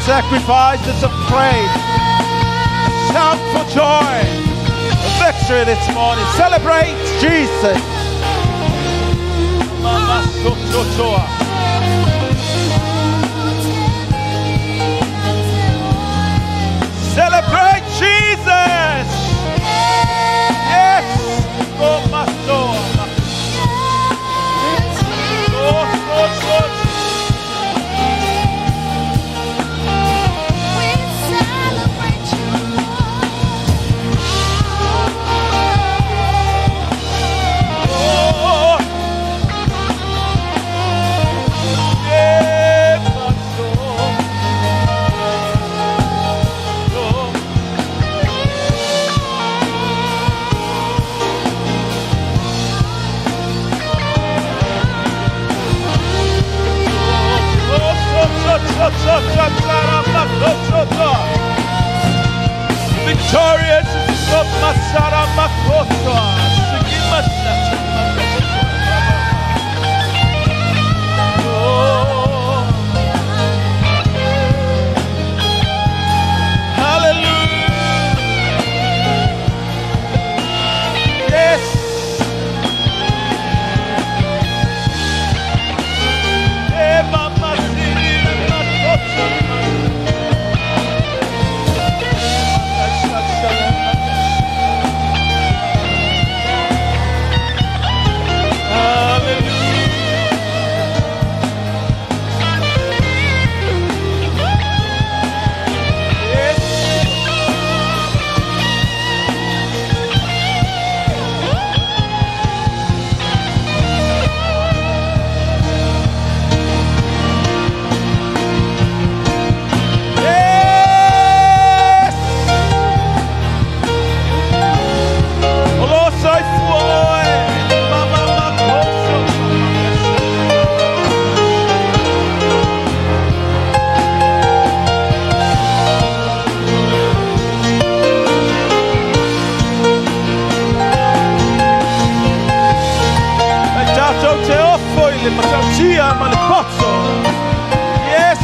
sacrifices of praise. Shout for joy. Victory this morning. Celebrate Jesus. Mama Sototoa. Celebrate Jesus. Yes. Oh, my soul. Oh, victorious is the Masara Makoto. Hallelujah. Yes. Mama Siri Makoto. Yes,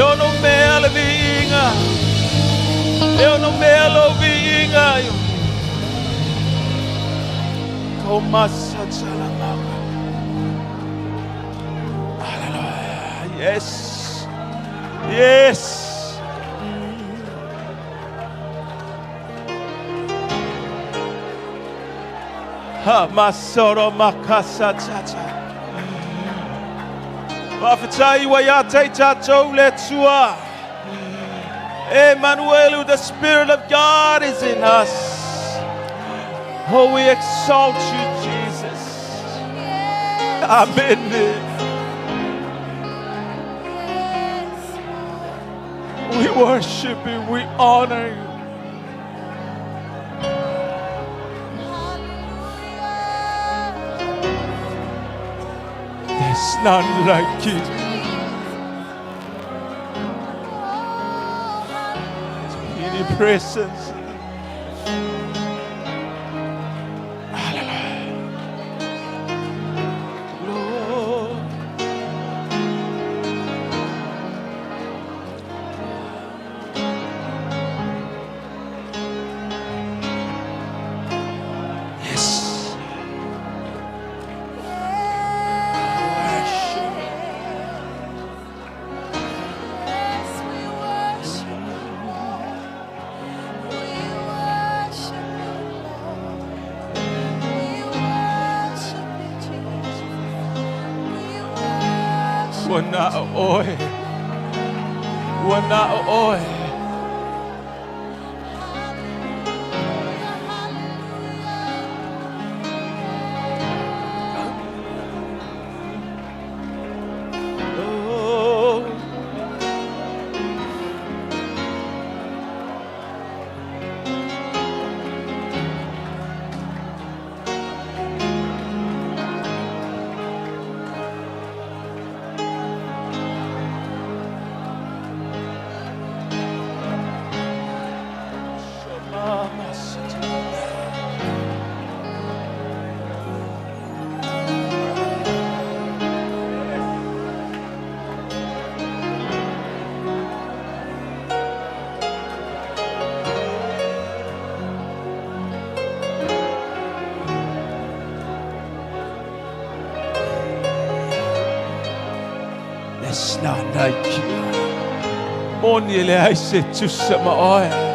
Eu não me vinha. Eu não me vinha. Thomas Salamaka. Hallelujah. Yes. Yes. Ha masoro makasa chacha. Wafatai wayate chacho letsua. Emmanuel, the Spirit of God is in us. Oh, we exalt you, Jesus. Amen. We worship you, we honor you. There's none like you. In your presence. Hallelujah. Lord. Yes. Wana oe. Wana oe. Oh. It's not like you. Only I said to some oil.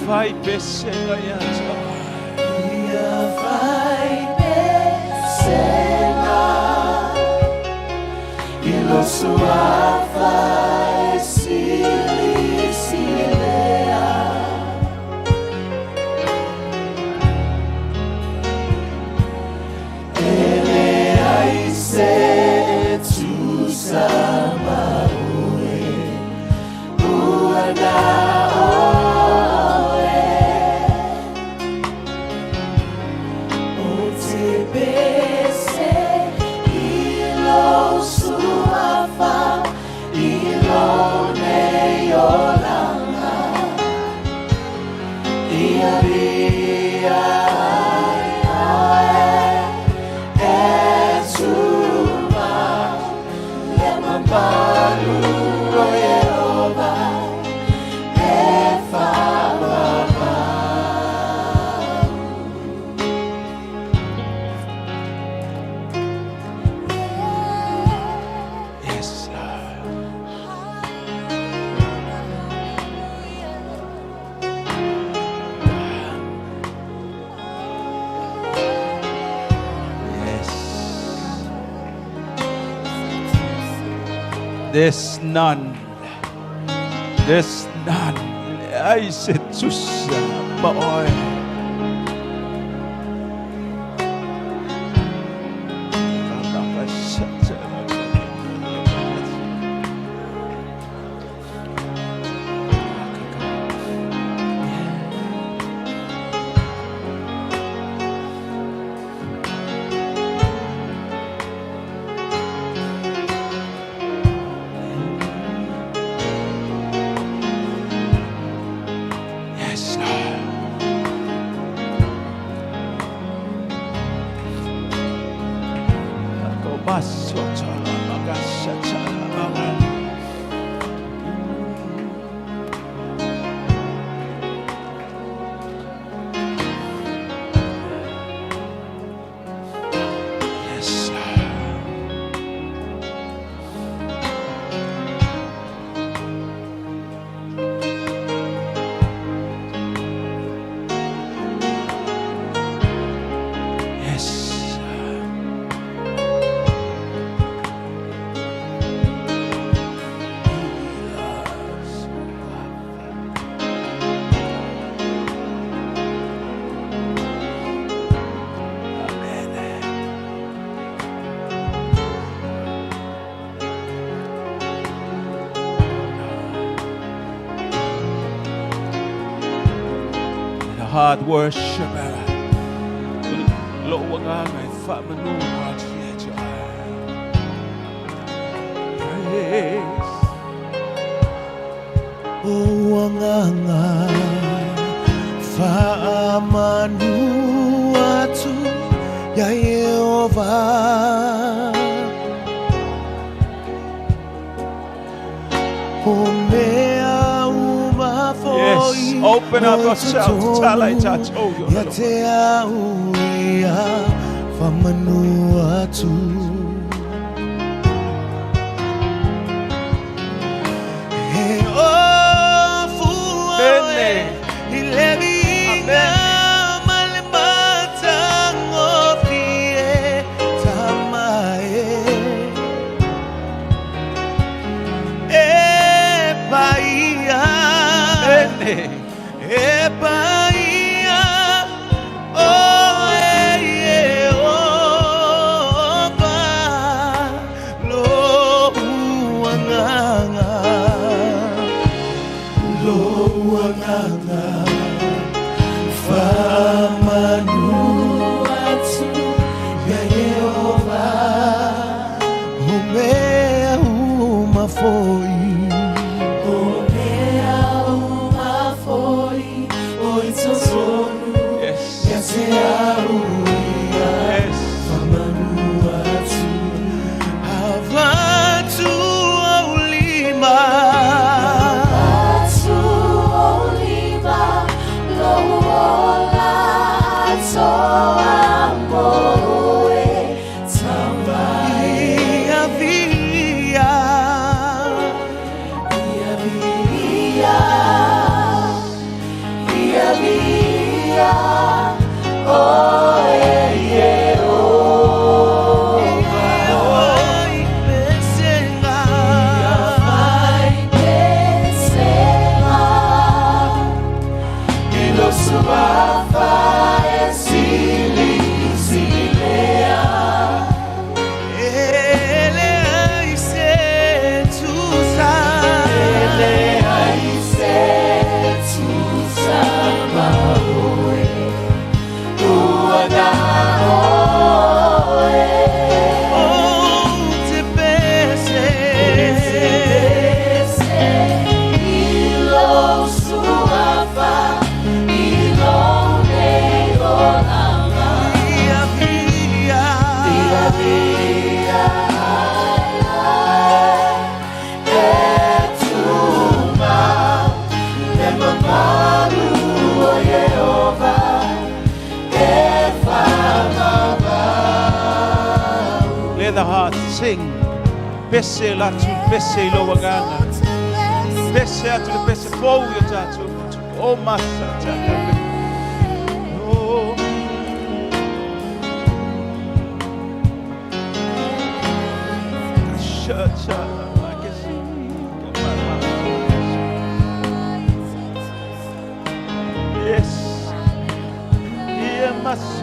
Fai pesena yata. Fai pesena. Ilo sua fai silea. Ele ai se tu sama ue. Uana. There's none. There's none. Ay, si Jesus, Baoy. Hard worshiper. Wanganga faamanu atu ya Yehova Yes, open up yourself. Tell it, I told you. Yatea uia famanu atu sing. Pese la tu pese lo wagana. Pese atu le pese fou yo tatu. O masa tata. Oh. Cha yes. Yeah, must.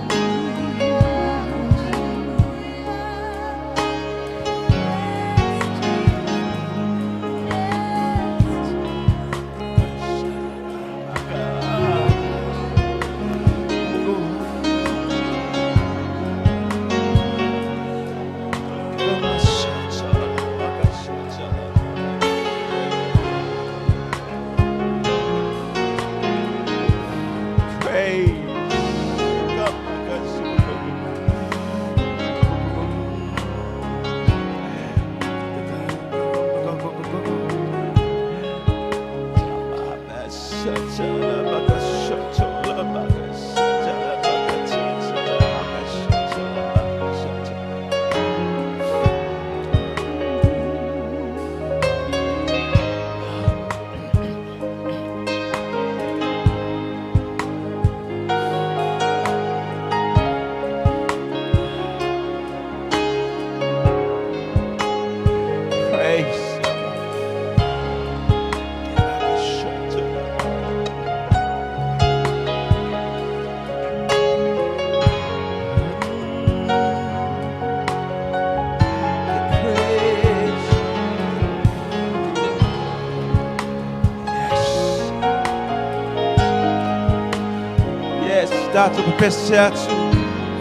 Dato peseatu,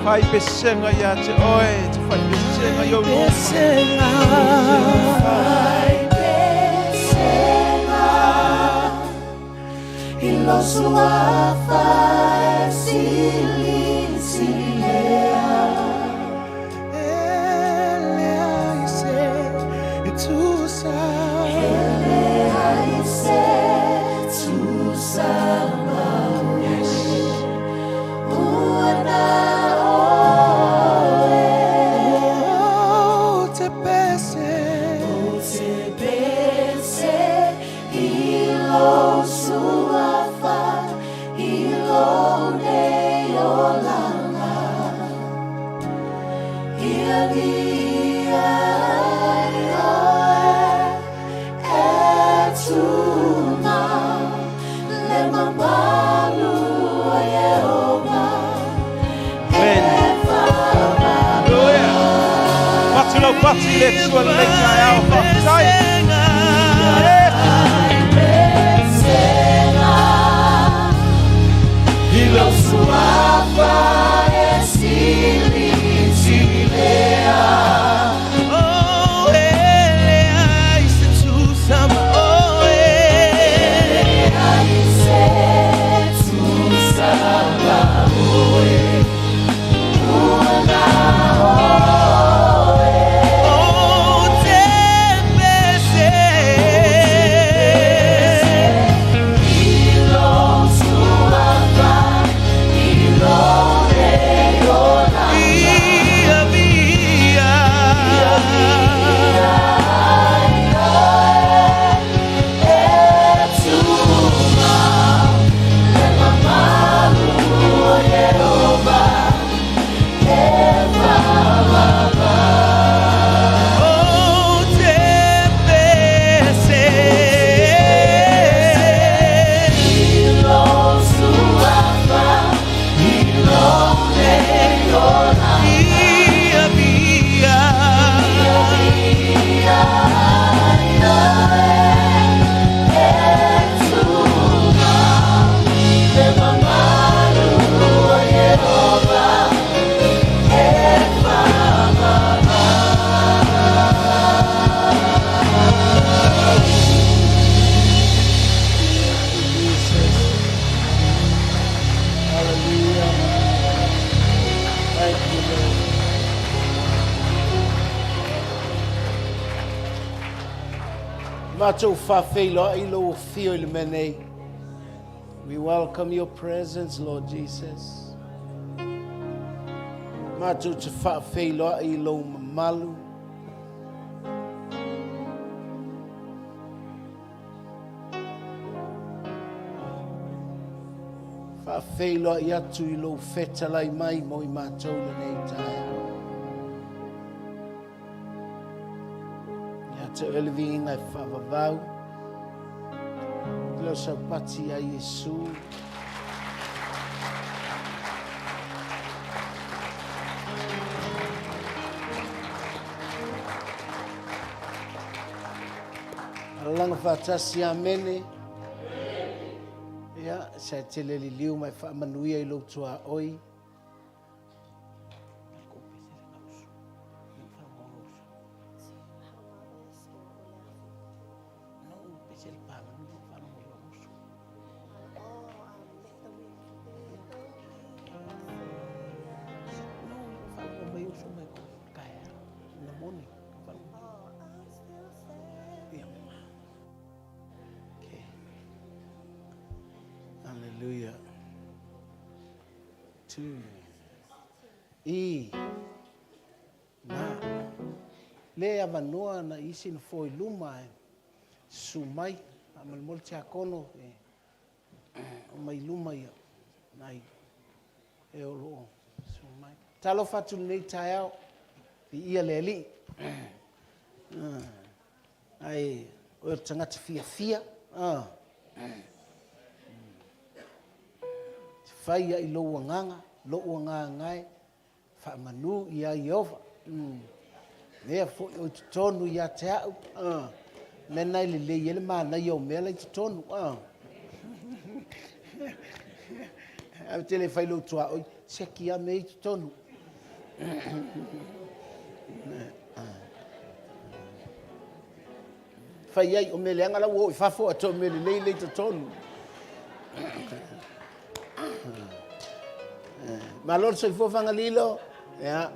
fai pesenga ya te oe, te fai pesenga yo no. Fai pesenga, ilo sua fai silea. Elea ise, itusa. Elea ise, itusa. Bati le tua lega alfa. Ilo suava e silea. Oh, elea ise tu sama. Oh, elea ise tu sama. Oh, we welcome your presence, Lord Jesus. Matu te whawhei loa I lo malu. a whaelo I atu I lo whetalai mai mo I mātou le nei tae au. Ia te elevinga I whawavau. Ilo sau pati a Iesu. Alanga whatasi amene. Ia, sa te leli liu mai whaamanuia I lo tua oi. Hallelujah. 2. I. Na. Le avanoa na isi na foi luma e. Sumai. Amal molte akono e. O mai luma ia. Nai. E o loo. Sumai. Talo fatu nei tai au. I ia le li. Ai. O tangata fia. Whaia I loa nganga ngai, whaamanu I a Iova. Nea fo I o tutonu I a te au. Mena I le ele mana I o mela I tutonu. Au te le whailo tua oi, seki a me I tutonu. Whaiai o mele angala wo I whafo ato mele le tutonu. Malol so ifo fangalilo ya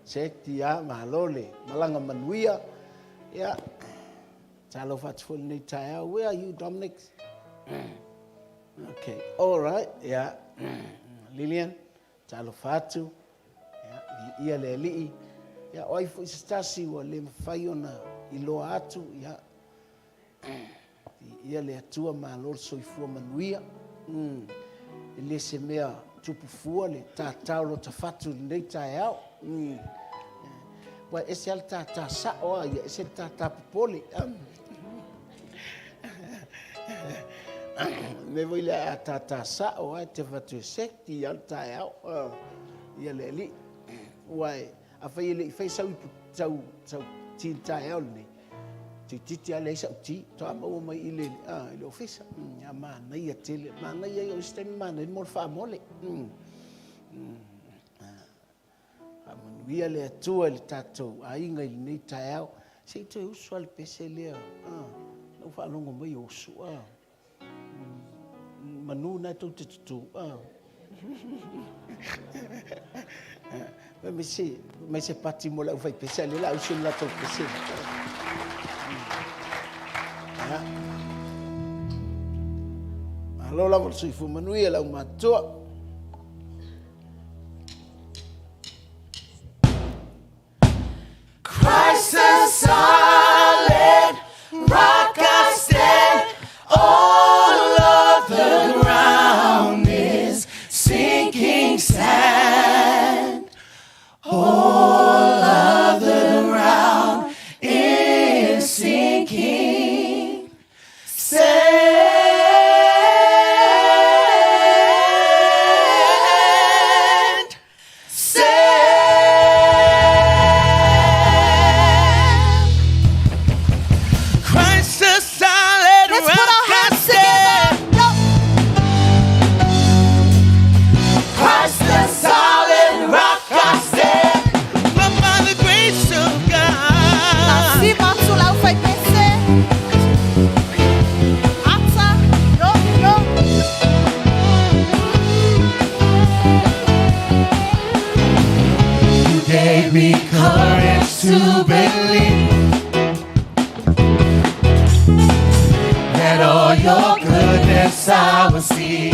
sekti ya malole malanga manuia ya talo fatful ni taya. Where are you, Dominic? Okay, all right, yeah. Lilian talo fatu ya ia le li ya oifo istasi wa le faiona ilo atu ya ia le atua malol so ifo manuia ele se mea tupu fua le tātau lo tawhatu nei tae au. Wa ese al tātā sao ia ese tātā popole. Me voi le a tātā sao ai te whatu sekti al tae au. Ia le li. Wai, a whai ele I whai sau tin tae au nei. Titi ale sa uti to amo mai ile ile ofisa ya mana ia tele mana ia o sistema mana mo fa mole amon via le tua le tato ai ngai nei tao sei to usual pese le no fa longo mai o su manu na to tu mais c'est parti mo la fai pese le la usu la to pese. Alola vol sui fu manuia la matua. Christ the solid rock I stand. All of the ground is sinking sand. All of the ground is sinking sand. Christ the solid rock I stand. Christ the solid rock I stand. But by the grace of God. You gave me courage to believe that all your goodness I will see.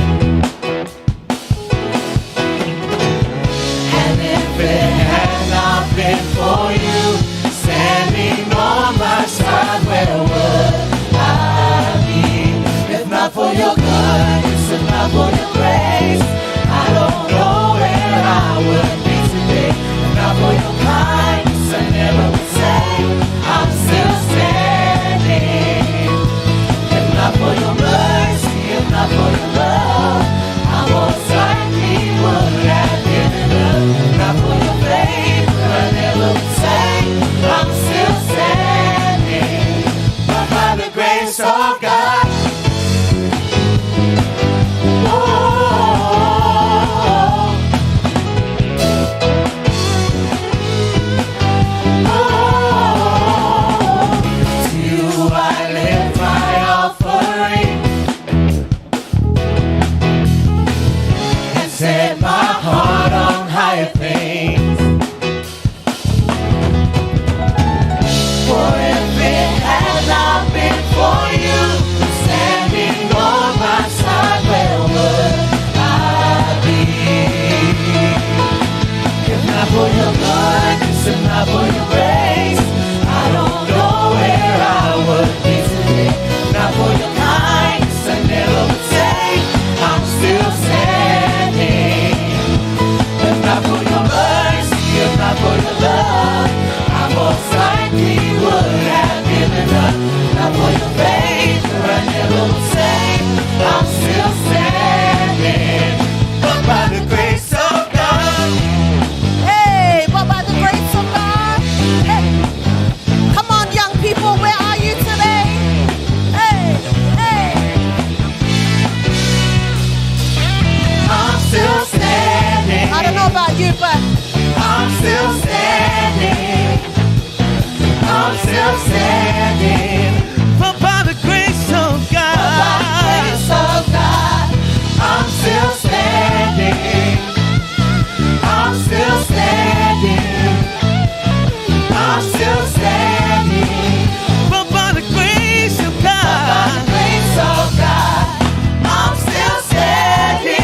And if it had not been for you standing on my side, where would I be? If not for your goodness, if not for your grace. set my heart on higher things. For if it had not been for you standing on my side, where would I be? If not for your goodness, if not for your grace, I don't know where I would be today. If not for your kindness, I never would say I'm still standing. If not for your mercy, if not for your love, I most likely would have given up. If not for your favor, I never would say I'm still standing. But by the grace of God. Hey, but by the grace of God. Hey. Come on, young people, where are you today? Hey, hey. I'm still standing. I don't know about you, but I'm still standing. I'm still standing. But by the grace of God. But by the grace of God, I'm still standing. I'm still standing. I'm still standing. But by the grace of God. But by the grace of God, I'm still standing.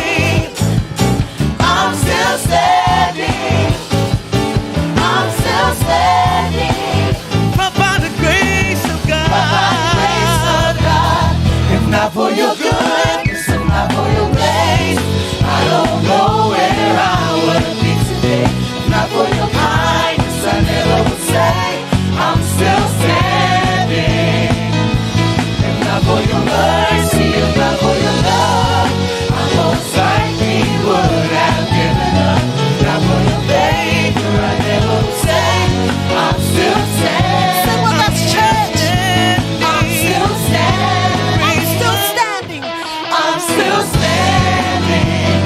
I'm still standing. I'm still standing. But by the grace of God. But by the grace of God. If not for your goodness, if not for your grace, I don't know where I would be today. If not for your kindness, I never would say I'm still standing. If not for your mercy, if not for your love, I most likely would have given up. If not for your favor, I never would say I'm still standing. sing with us, church. I'm still standing. I'm still standing. I'm still standing.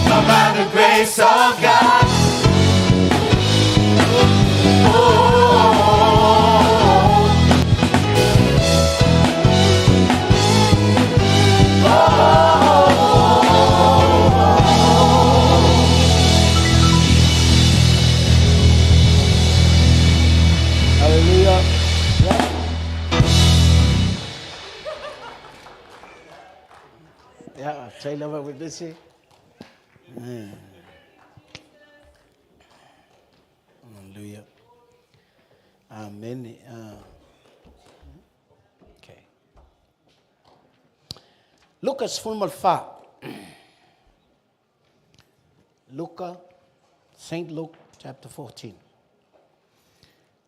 But by the grace of God. Hallelujah. Yeah, Taylor, what would this say? Hallelujah. Amen. Okay. Lucas fulmal fa. Luca, Saint Luke chapter 14.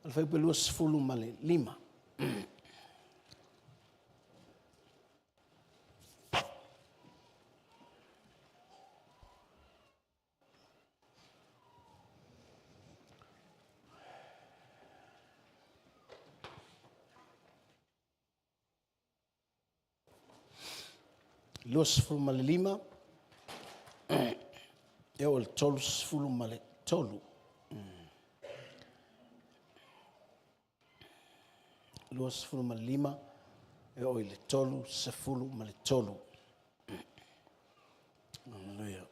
Alfai pelus fulu male 5. Los fulu male 5. Eu el tolus fulu male tolu. Los fulu male 5. Eu el tolu se fulu male tolu. Hallelujah.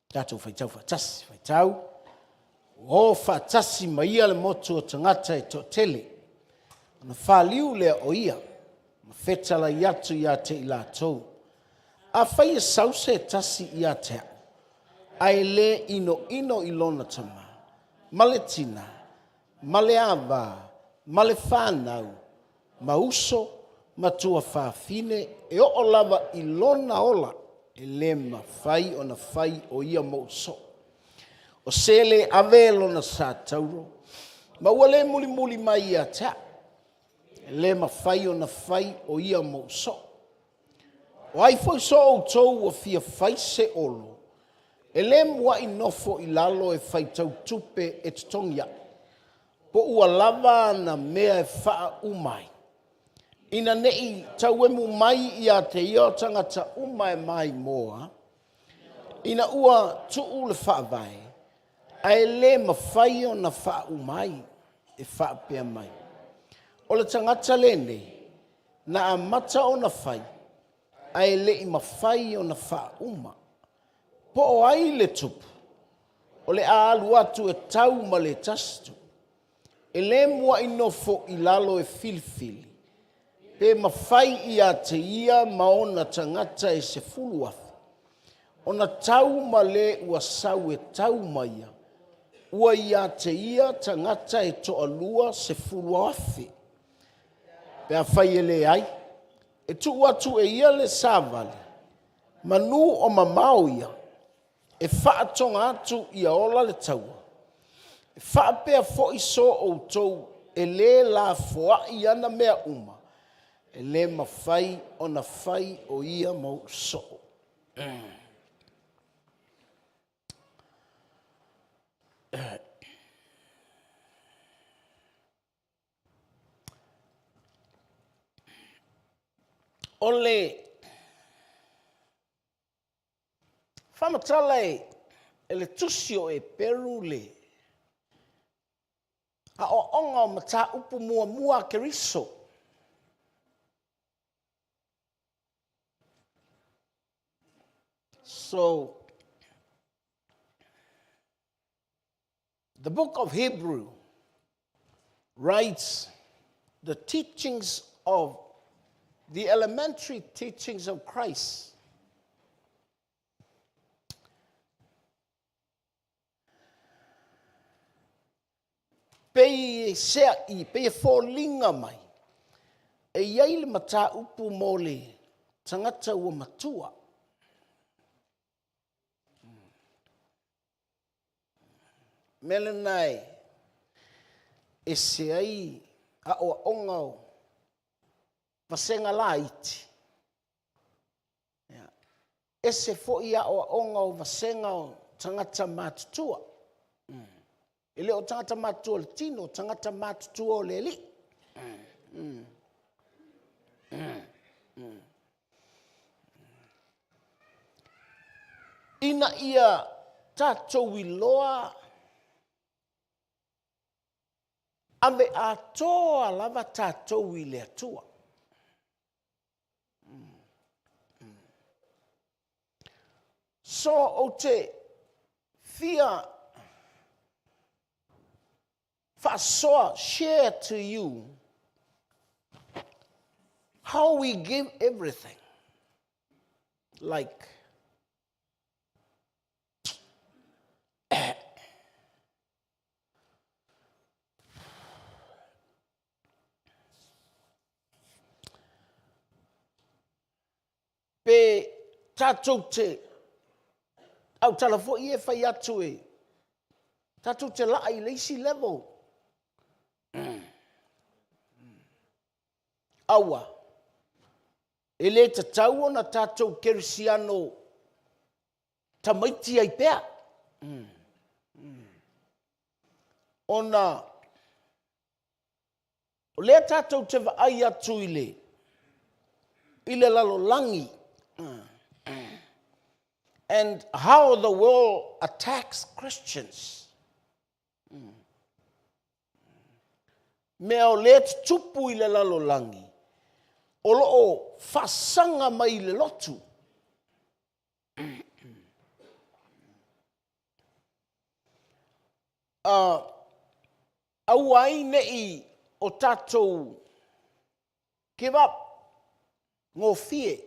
Tatou faitau fatasi, faitau. O fatasi maia le motu o tangata e to tele. Na whaliu lea o ia. Ma whetala i atu i ate i lātou. A whai e sause e tasi i ate au. Ai le ino i lona tama. Male tina. Male ava. Male whanau. Mauso. Matua whawhine. E o lava i lona ola. E le mawhai o na whai o ia mauso. O sele avelo na sa tauro. Ma wale muli muli mai i ate au. Le mawhai o na whai o ia mauso. O ai foi so o tou o fia whai se olo. E le mua i nofo i lalo e whai tau tupe e tutongia. Po ua lava na mea e wha umai. Ina nei tau emu mai i a te io tangata umai mai moa. Ina ua tuu le wha vai. Ai le mawhai o na wha umai e wha pia mai. O le tangata lene, na a mata o na whai, ai le I mawhai o na whauma. Po o ai le tupu. O le alu atu e tau ma le tastu. E le mua ino fo I lalo e filifili. Pe mawhai ia te ia ma ona tangata e se fulu afu. Ona tau ma le ua sau e tau maia. Ua ia te ia tangata e toa lua se fulu afi. Pe a whai e le ai. E tu atu e ia le savale. Manu o mamau ia. E whaatonga atu ia ola le taua. E whaapea fo iso o tou e le la foa I ana mea uma. E le mawhai o na whai o ia mau so. Ole whamatala e le tusio e peru le. A o onga o mata upu mua mua keriso. So, the book of Hebrew writes the teachings of the elementary teachings of Christ. Pei sea I, pei fōlinga mai. E iai le mata upu mo le tangata ua matua. Melanai e se ai a o ongau vasenga la iti. E se fo ia o ongau vasenga o tangata matutua. Ele o tangata matutua le tino, tangata matutua o le li. Ina ia tatou I loa ame atoa lava tatou I le atua. So o te fia fasoa share to you how we give everything. Like pe tatou te au talafo I e whai atu e tatou te laa I leisi level. Awa. E le te tau na tatou kerisiano tamaiti ai pea. Ona o le tatou te vaai atu I le lalo langi. And how the world attacks Christians. Me o le tupu I le lalo langi. O loo fasanga mai le lotu. Au ai nei o tatou give up ngō fie.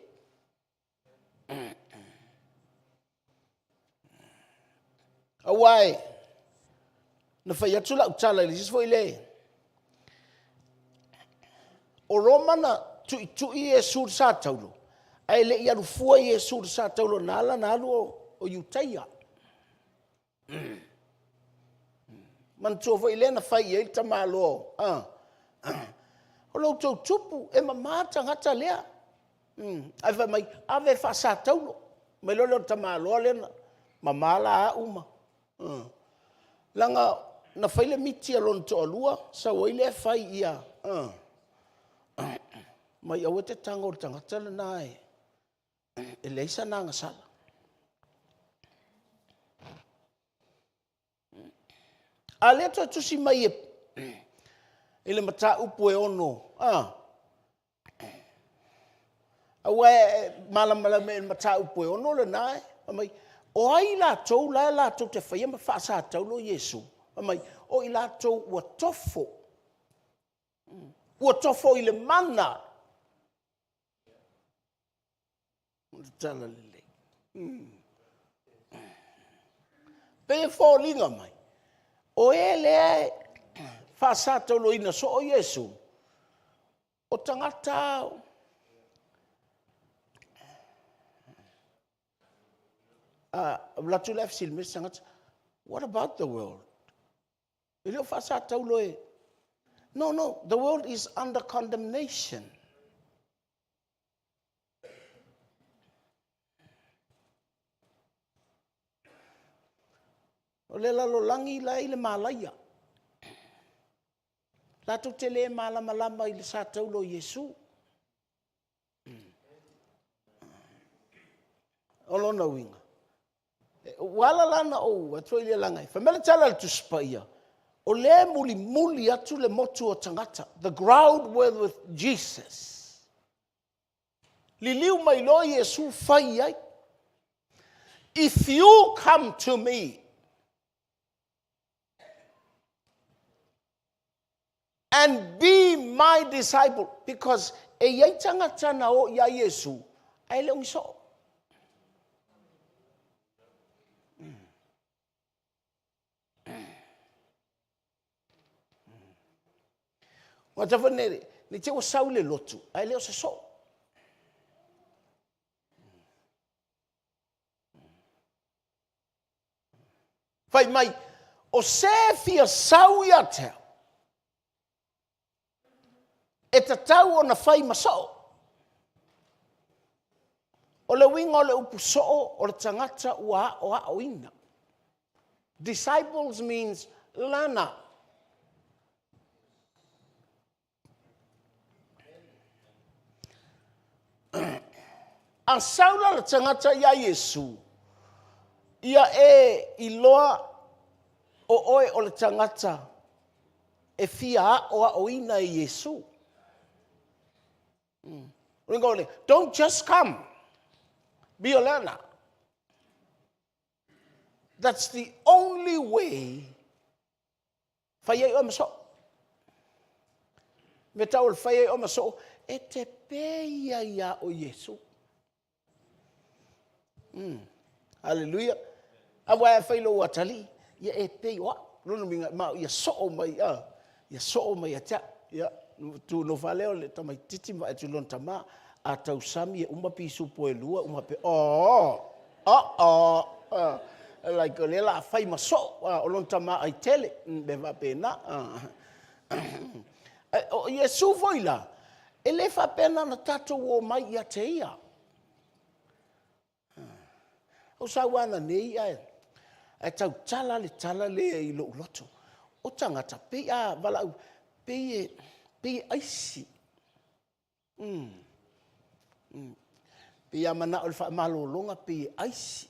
Au ai na whai atu la utala I le jisfo I le. O romana tui e sur sa taulo. Ai le I arufua I e sur sa taulo na ala na alu o Utaia. Mantua fo I le na whai e ta malo. O lau tau tupu e mamata ngata lea. Ai whai mai ave wha sa taulo. Mai lolo ta malo lena. Mamala a uma. Langa na whai le miti alon to alua. Sa wai le whai ia. Mai au te tango o tangata le nai. E leisa nā ngasala. A lea toa tusi mai e le mata upu e ono. Awa malamala me mata upo ono le nai. Amai o ai la tau te whaia ma whaasa tau lo Yesu. Amai o i la tau ua tofo. Ua tofo i le mana. Tala lele. Pe fōlinga mai. O e le whaasa tau lo ina so o Yesu. O tangata Latu lef silmis sangat. What about the world? Ilio whaasa tau lo e. No, the world is under condemnation. O le lalo langi la i le malaya. Latu te le malama i le sa tau lo Yesu. O lona winga. Wala lana o, atua ilia langai. Whamela tala le tuspaia. O le muli atu le motu o tangata. The ground with Jesus. Liliu mai lo Yesu fai ai. If you come to me and be my disciple, because e iai tangata na o ia Yesu, ai le ungiso. Whatever ni te o saule lotu, ai leo se so. Fai mai, o se fia sau ia te. E te tau o na fai maso. O le winga o le upu so o le tangata ua o ina. Disciples means learner. Ang saula le tangata ia Yesu. Ia e iloa o oe o le tangata. E fia o ina e Yesu. Don't just come. Be a learner. That's the only way. Fai o maso. Me tau le fai o maso. E te peia ia o Yesu. Hallelujah. Awa e fai lo watali. Ia e pei wa. Luna minga ma ia so mai a. Ia so mai a tia. Ia tu no valeo le tamai titi ma tu lon tama a tau sami e uma pisu po e lua uma pe like le la fai maso o lon tama ai tele be va pena o Yesu foi la ele fa pena na tato o mai ia te ia o sa wana nei ai e tau tala le i lo loto o tangata pe a vala pe aisi. Pe amana o le wha malolonga pe aisi.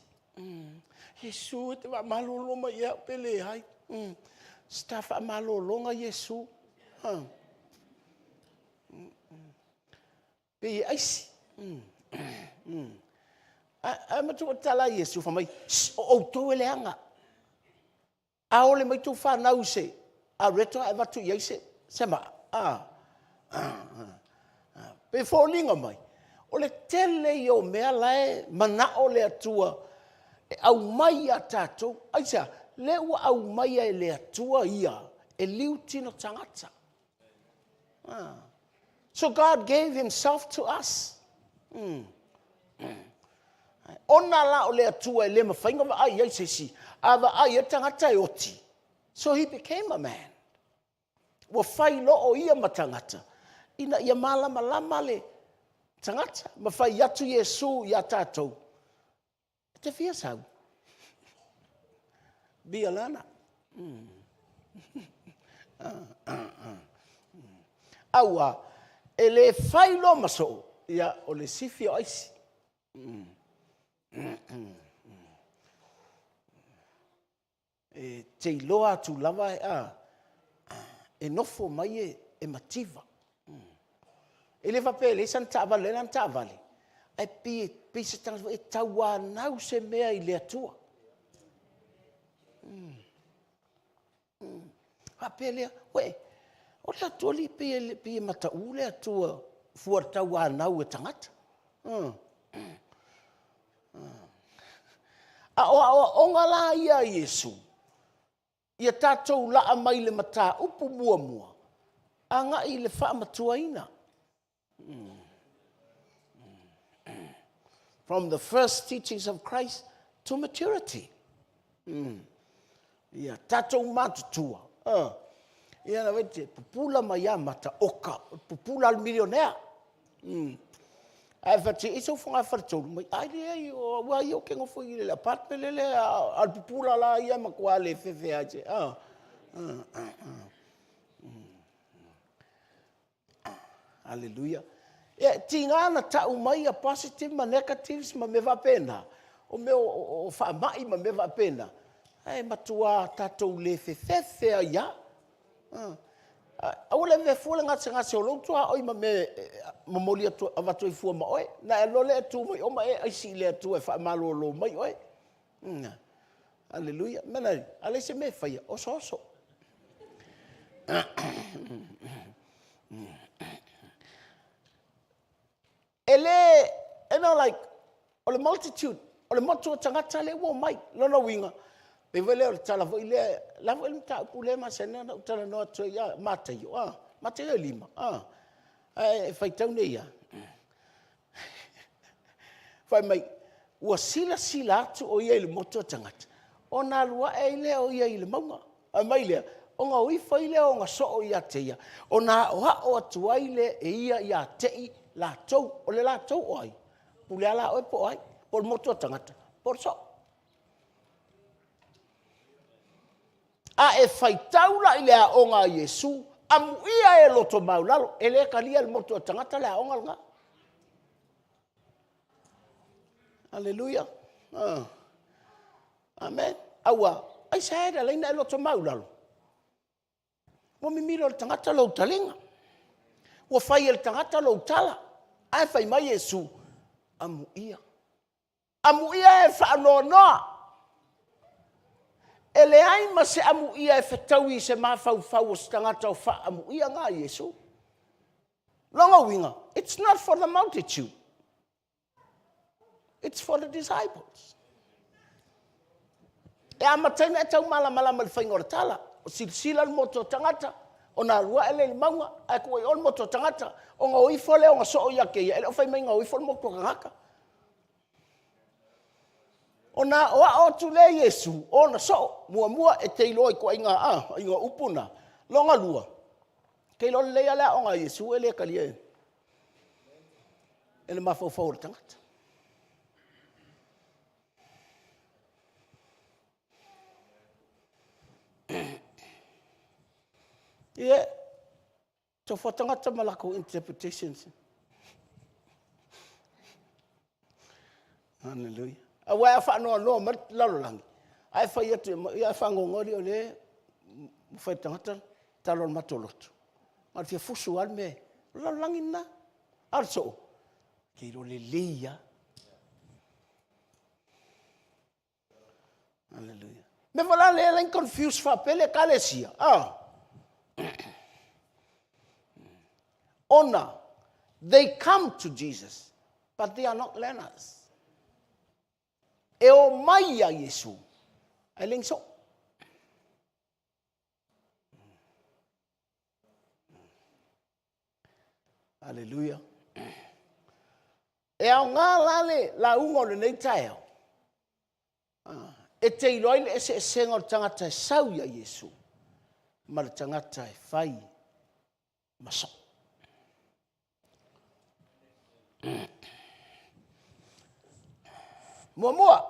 Yesu te wha malolonga ia pe le hai. Sta wha malolonga Yesu. Pe aisi. A matu o tala Yesu wha mai. O tau ele anga. A ole mai tu wha nau se. A reto a watu iai se. Sema. Pe fōlinga mai. O le tele i o mea lae mana o le atua e au mai a tātou. Aisa, le ua au mai e le atua ia e liu tino tangata. So God gave himself to us. Ona la o le atua e le mawhainga wa ai ai se si. Ava ai e tangata e oti. So he became a man. Wa fai lo o ia matangata. Ina ia malama le tangata. Ma fai atu Yesu ia tātou. Te fia sau. Be a learner. Aua, e le fai lo maso ia o le sifi o aisi. E te iloa tu lava e nofo mai e mativa. E le vape le san tavale lan tavale. ai pi se tanga e taua nau se mea I le atua. Hapelea, we, o le atua li pi mata u le atua fuar taua nau e tangata. O ngala ia Yesu. Ia tātou laa mai le mata upu mua mua. Anga I le wha matuaina. From the first teachings of Christ to maturity. Ia tātou matutua. Ia na wete, pupula mai a mata oka. Pupula al milionea. Ai fati iso funga fartolu mai ai le o wa yo ke ngofo I le apartment le al pupula la ia makwa le fefe aje. Hallelujah. Tingana ta umai a positive ma negatives ma me va pena. O me o fa mai ma me va pena. Ai matua tatou le fefe ia. Aule me fula ngase o lotua oi ma me mamoli atu avatu I fua ma oi na e lole atu mai o ma e ai si le atu e fa malolo mai oi. Hallelujah. Mena ale se me faia o so. Ele like o le multitude o le motu tangata le wo mai lona winga. Pe vele o tala vo ile la vo mta pule ma sena na tala no to ya mata yo mata yo lima fai tau nei ya fai mai ua sila atu o ia ile moto tangata ona lua ile o ia ile maunga mai le o nga ui fai le o nga so o ia te ia ona o atu ile e ia te la tou o le la tou oi pule ala oi po ai por moto tangata por so a e faitaula I le aonga Yesu, amuia e loto maulalo, ele kalia le moto tangata le aonga nga. Hallelujah. Amen. Awa, ai saeda leina e loto maulalo. Mo mimiro le tangata lo talinga. Wa fai le tangata lo tala. Ai fai mai Yesu, amuia. Amuia e whaanonoa. Ele ai ma se amu ia e whetaui se mawhau o stangata o wha amu ia ngā Yesu. Longa winga, it's not for the multitude. It's for the disciples. E amataina e tau mala le whaingora tala. O sila moto tangata, o nā rua ele maunga, ai kua I on moto tangata, o ngā uifole o ngā so o ia keia, ele o whai mai ngā uifole moto kangaka. Ona o tule Yesu ona so mua e te iloi ko inga upuna longa lua ke lo le ala o nga Yesu ele kalia ele mafo for tangata to for tangata malako interpretations. Hallelujah. Awa fa no mat lalolang ai fa yetu ia fa ngongori ole fa tangata talon matolot mar fi fusu al me lalangina also ke ro le leia. Hallelujah. Me vola le confused fa pele kalesia honor they come to Jesus but they are not learners. E o mai a Yesu. Ai leng so. Hallelujah. E au ngā lale la ungo le nei tae au. E te iloi le ese senga o tangata e sau ia Yesu. Ma le tangata e whai maso. Mua.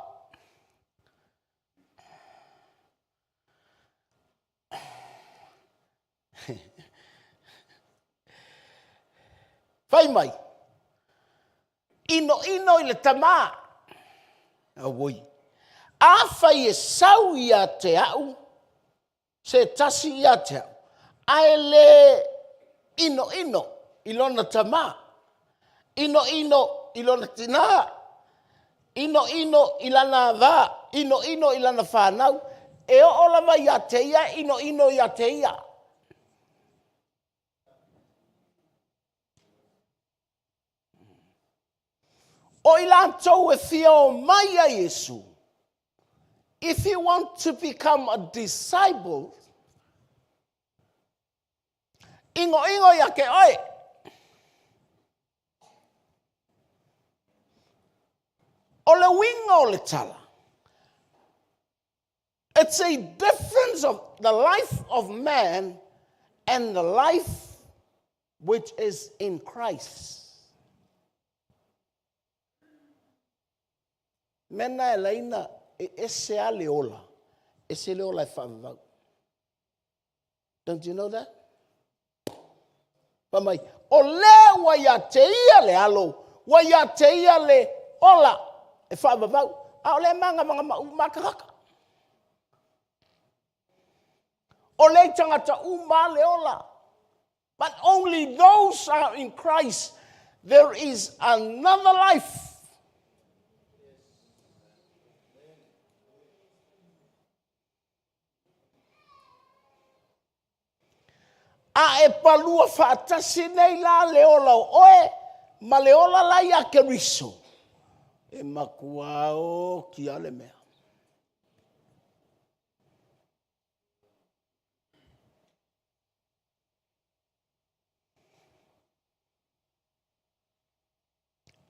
Fai mai. Ino I le tama. Awoi. A fai e sau ia te au. Se tasi ia te au. Ai le ino I lona tama. Ino ilona tina. Ino ilana va, ino ilana whanau. E o olava ia teia, ino ia teia. O ilantou e fio mai a Yesu. If you want to become a disciple, ingo ia ke oi. O le winga o le tala. It's a difference of the life of man and the life which is in Christ. Mena e leina e ese a leola. Ese leola e whamavau. Don't you know that? Pamai, o le wa ia te ia le alo, wa ia te ia le ola e whamavau. A o le manga makaraka. O le tangata uma le ola. But only those are in Christ. There is another life. A e palua whaatasi nei la leola o oe, ma leola la ia ke riso. E makua o ki ale mea.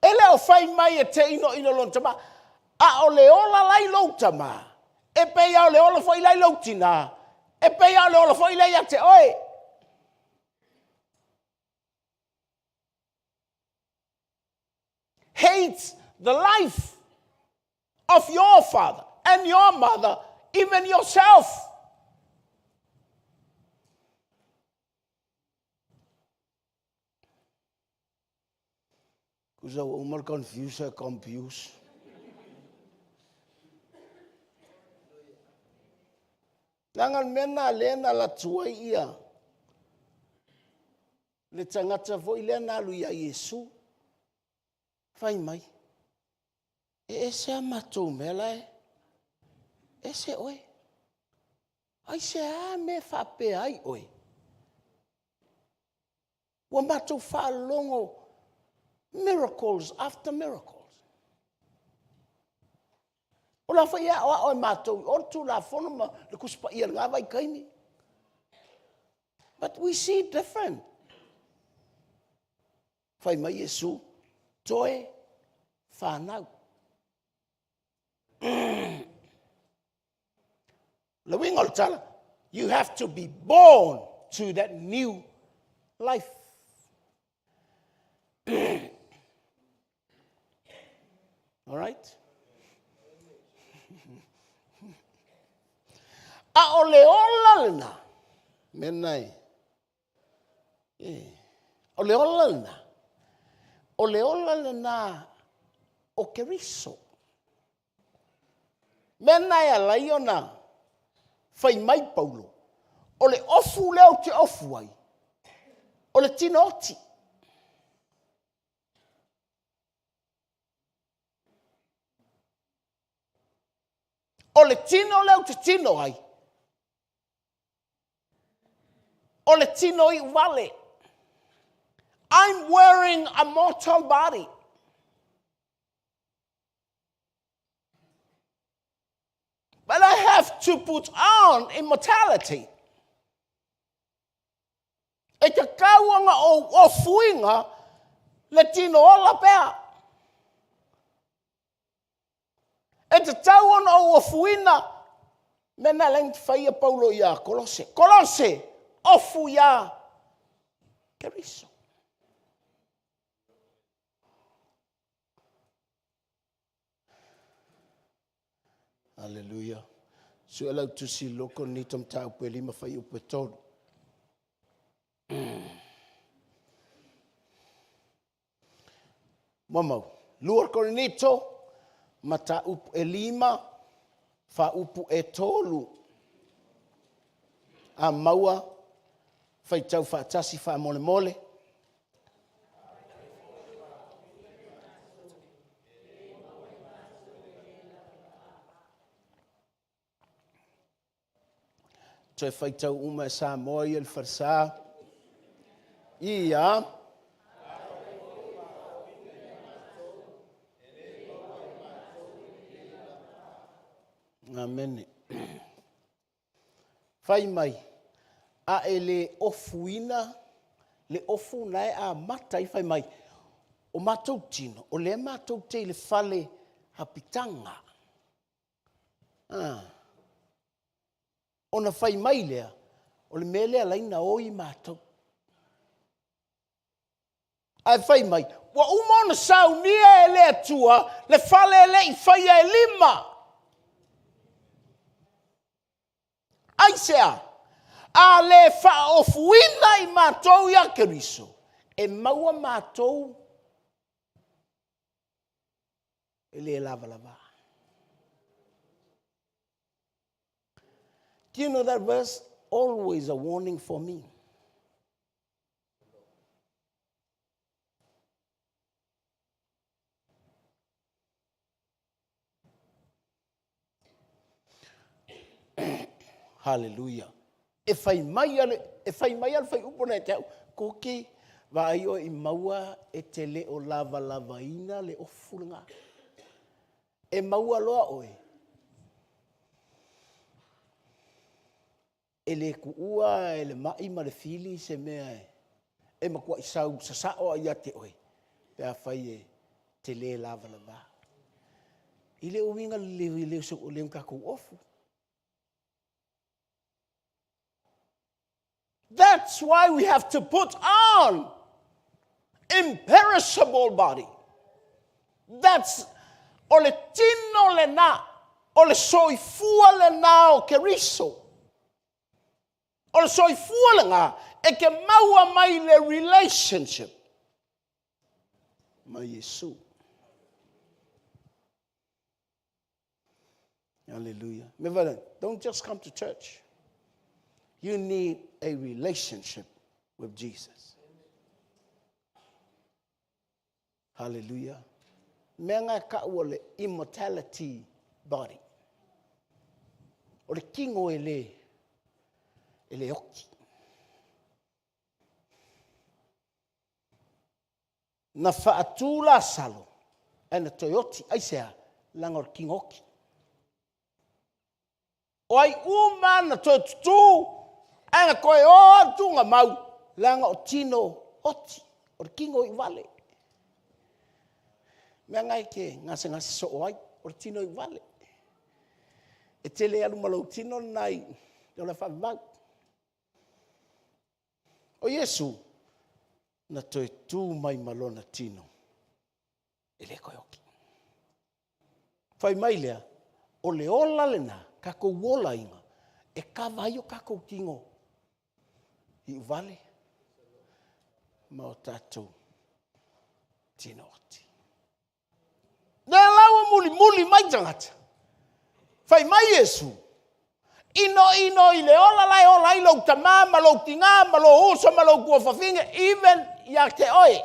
Ele o whai mai e te ino lontama, a o leola lai loutama. E pei o leola whai lai loutina. E pei o leola whai lai a te oe. Hates the life of your father and your mother, even yourself. Kusa umar confuse. Nangan mena lena la tua ia. Le tangata vo ilena lu ia Yesu. Fai mai. E ese amatou mela e. Ese oe. Ai se a me whape ai oe. Wa matou whalongo miracles after miracles. O la whai a oe matou. O tu la whanoma le kuspa ia ngā vai kaimi. But we see different. Fai mai Yesu. Toe whanau. Le winga o tala, you have to be born to that new life. All right? A o le ola lena. Menai. O le ola lena. O le ola lena o keriso. Mena e laiona fai mai Paulo. O le ofu leo te ofu ai. O le tino oti. O le tino leo te tino ai. O le tino I wale. I'm wearing a mortal body. But I have to put on immortality. E te kauanga o fuinga le tino ola pea. E te tauana o fuina mena leng whaia Paulo ia Kolose. Kolose, ofu ia keriso. Hallelujah. So allowed to see local nitam tau pe lima fai upe tolu. Mamau, luar korinito, mata upu e lima, fa upu e tolu. A maua, fai tau fa tasi fa mole mole. Toi fai tau uma e sa moi el farsa. Ia. Amen. Fai mai. A ele ofuina, le ofu nai a mata I fai mai. O matou tino, o le matou te le fale hapitanga. Ona fai mai lea, o le mele alaina o I matou. Ai fai mai, wa umona sau nia e le atua, le fale le I fai e lima. Ai sea, a le fa ofuina I matou ia keriso. E maua matou, e le lava lava. Do you know that verse? Always a warning for me. Hallelujah. E fai mai ale fai upona e tau, koke vai o I maua e te le o lava lava ina le ofurunga. E maua loa oe. E le kuua e le mai ma le fili se mea e. E makua I sau sasao ia te oe. Pea fai e te le lava lava. I le uinga le so o le kako ofu. That's why we have to put on imperishable body. That's o le tino le na, o le soifua le na o keriso. O le soifua le nga, e ke maua mai le relationship. Ma Yesu. Hallelujah. Don't just come to church. You need a relationship with Jesus. Hallelujah. Menga ka o le immortality body. O le kingo ele oki. Na faatula salo. Ana toyoti aisea langa o kingoki. O ai uma na toyutu. Anga koe o tunga mau langa o tino oti o kingo I vale. Mea ngai ke ngase so oai o tino I vale. E tele alu malo tino nai o la whamau. O Yesu na toi tu mai malona tino. E le koe oki. Whai mai lea o le ola lena kako wola inga. E ka vai o kako kingo. I vale ma o tātou tino oti. Nā lawa muli mai tangata. Whai mai Yesu. Ino I le ola I lau tamā, ma lau tinga, ma lau oso, ma lau kua whawhinga, even ia te oe.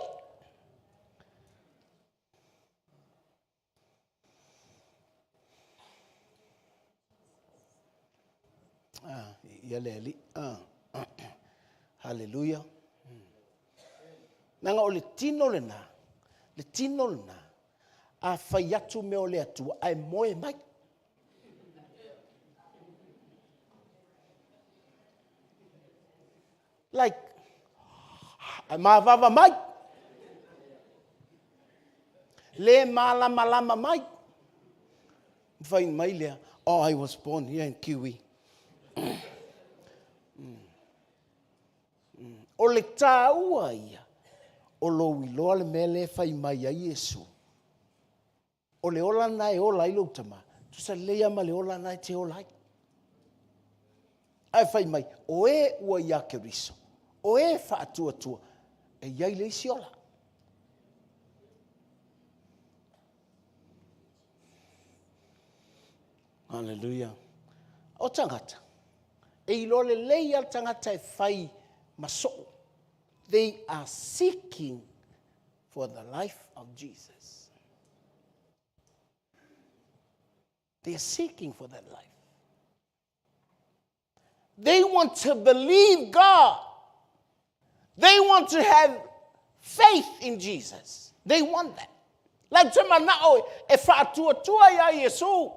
Ia le ali. Hallelujah. Nanga o le tino le na, a whai atu me o le atua, ai moe mai. Like, ai mawava mai. Le malama mai. Whai mai lea, oh, I was born here in Kiwi. O le tāua ia, o lo iloa le mele whai mai a Yesu. O le ola nai ola I tama, tu sa leia ma le ola nai te ola ai. Ai whai mai, o e ua ia keriso, o e whaatua, e iai le isi ola. Hallelujah. O tangata, e ilo le leia tangata e whai maso. They are seeking for the life of Jesus. They are seeking for that life. They want to believe God. They want to have faith in Jesus. They want that. Like te mana o e whaatua ia Yesu.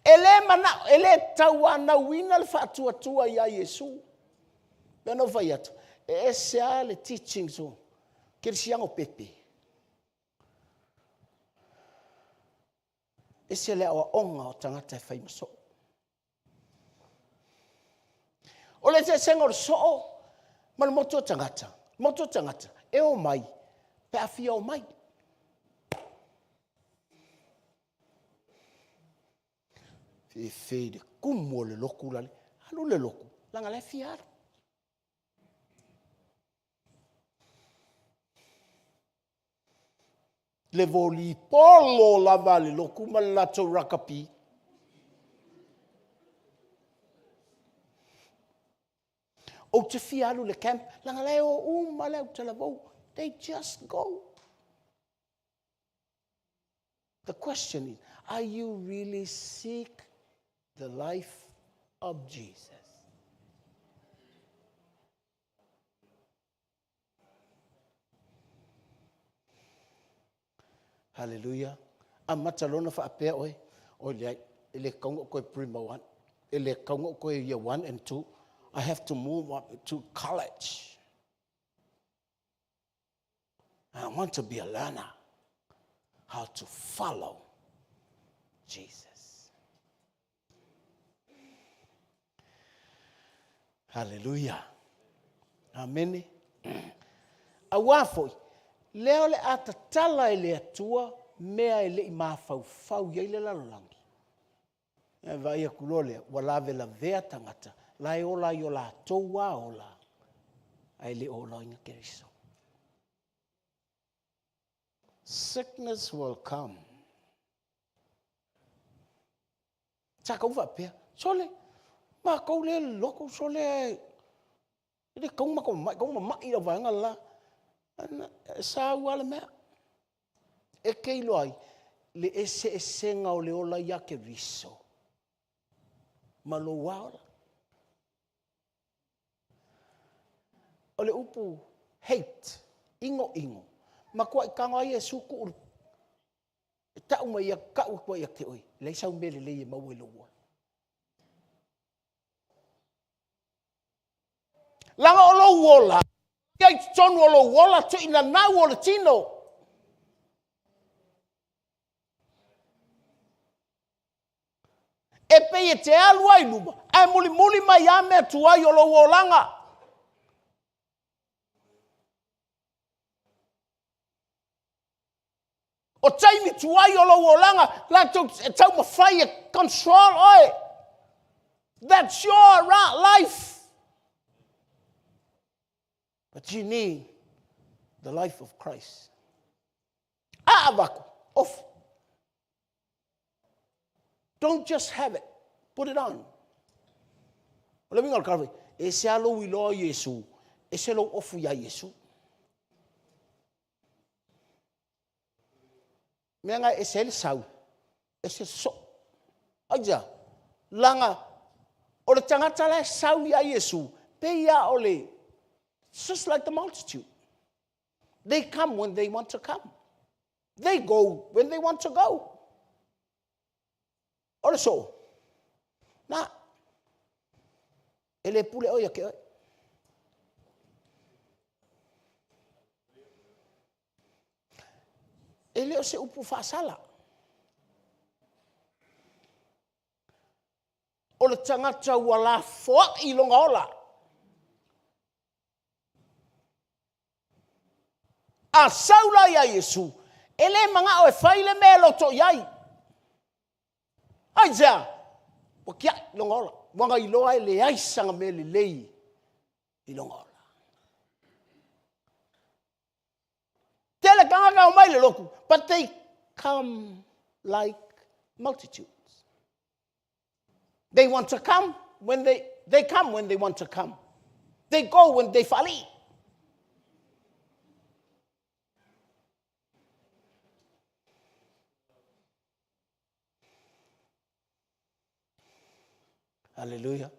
Ele mana, ele tawana wina le whaatua ia Yesu. Peno vai atu. E sea le teachings o. Kere siango pepe. E sea le awa onga o tangata e whai maso. O le te senga o so mana moto tangata. Moto tangata. E o mai. Pe afia o mai. Fe de kumo le loku lale. Alu le loku. Langa le fiara. Le voli polo lava le loku malato rakapi. O te fialu le camp. Langa le o maleu te lavo. They just go. The question is, are you really seek the life of Jesus? Hallelujah. Amatalona fa apea oi. Oi ele kongo koe prima 1. Ele kongo koe year 1 and 2. I have to move up to college. I want to be a learner. How to follow Jesus. Hallelujah. Amen. Awafoi. Leo le atatala ele atua mea ele I mafau ia ile lalolangi. E vai a kulole walave la vea tangata. Lai ola i ola toua ola. Ai le ola inga Keriso. Sickness will come. Taka uva pea. Sole. Ma kau le loko sole. Ele kau ma mai o vanga la. Sa wala mea. E kei loai. Le ese nga o le ola ia Keriso. Ma lo wala. O le upu hate. Ingo. Ma kua I kanga ia suku uru. E tau mai ia kau kua ia te oi. Lei sau mele lei e mau e loa. Langa o lo wola. Ia I tonu o lo wola tu ina nau o le tino. E pe e te alua I luma. Ai muli mai a mea tuai o lo wolanga. O taimi tuai o lo wolanga, la tau mawhai e control oi. That's your life. But you need the life of Christ. Avaku, off. Don't just have it. Put it on. Let me go carve. E se alo wilo Yesu. E se lo ofu ya Yesu. Menga e se le sau. E se so. Aja. Langa. O le tangata le sau ya Yesu. Pe ya ole. It's just like the multitude. They come when they want to come. They go when they want to go. Also, na ele pule oia ke oi. Ele o se upu fasala. O le tangata wala foa I longa ola. A saula ia Yesu. Ele manga o e faile me loto iai. Ai ja. O kia longa ola. Wanga I loa e le aisanga me le lei. I longa ola. Tele kanga o mai le loku. But they come like multitudes. They want to come when they come when they want to come. They go when they fali. Hallelujah.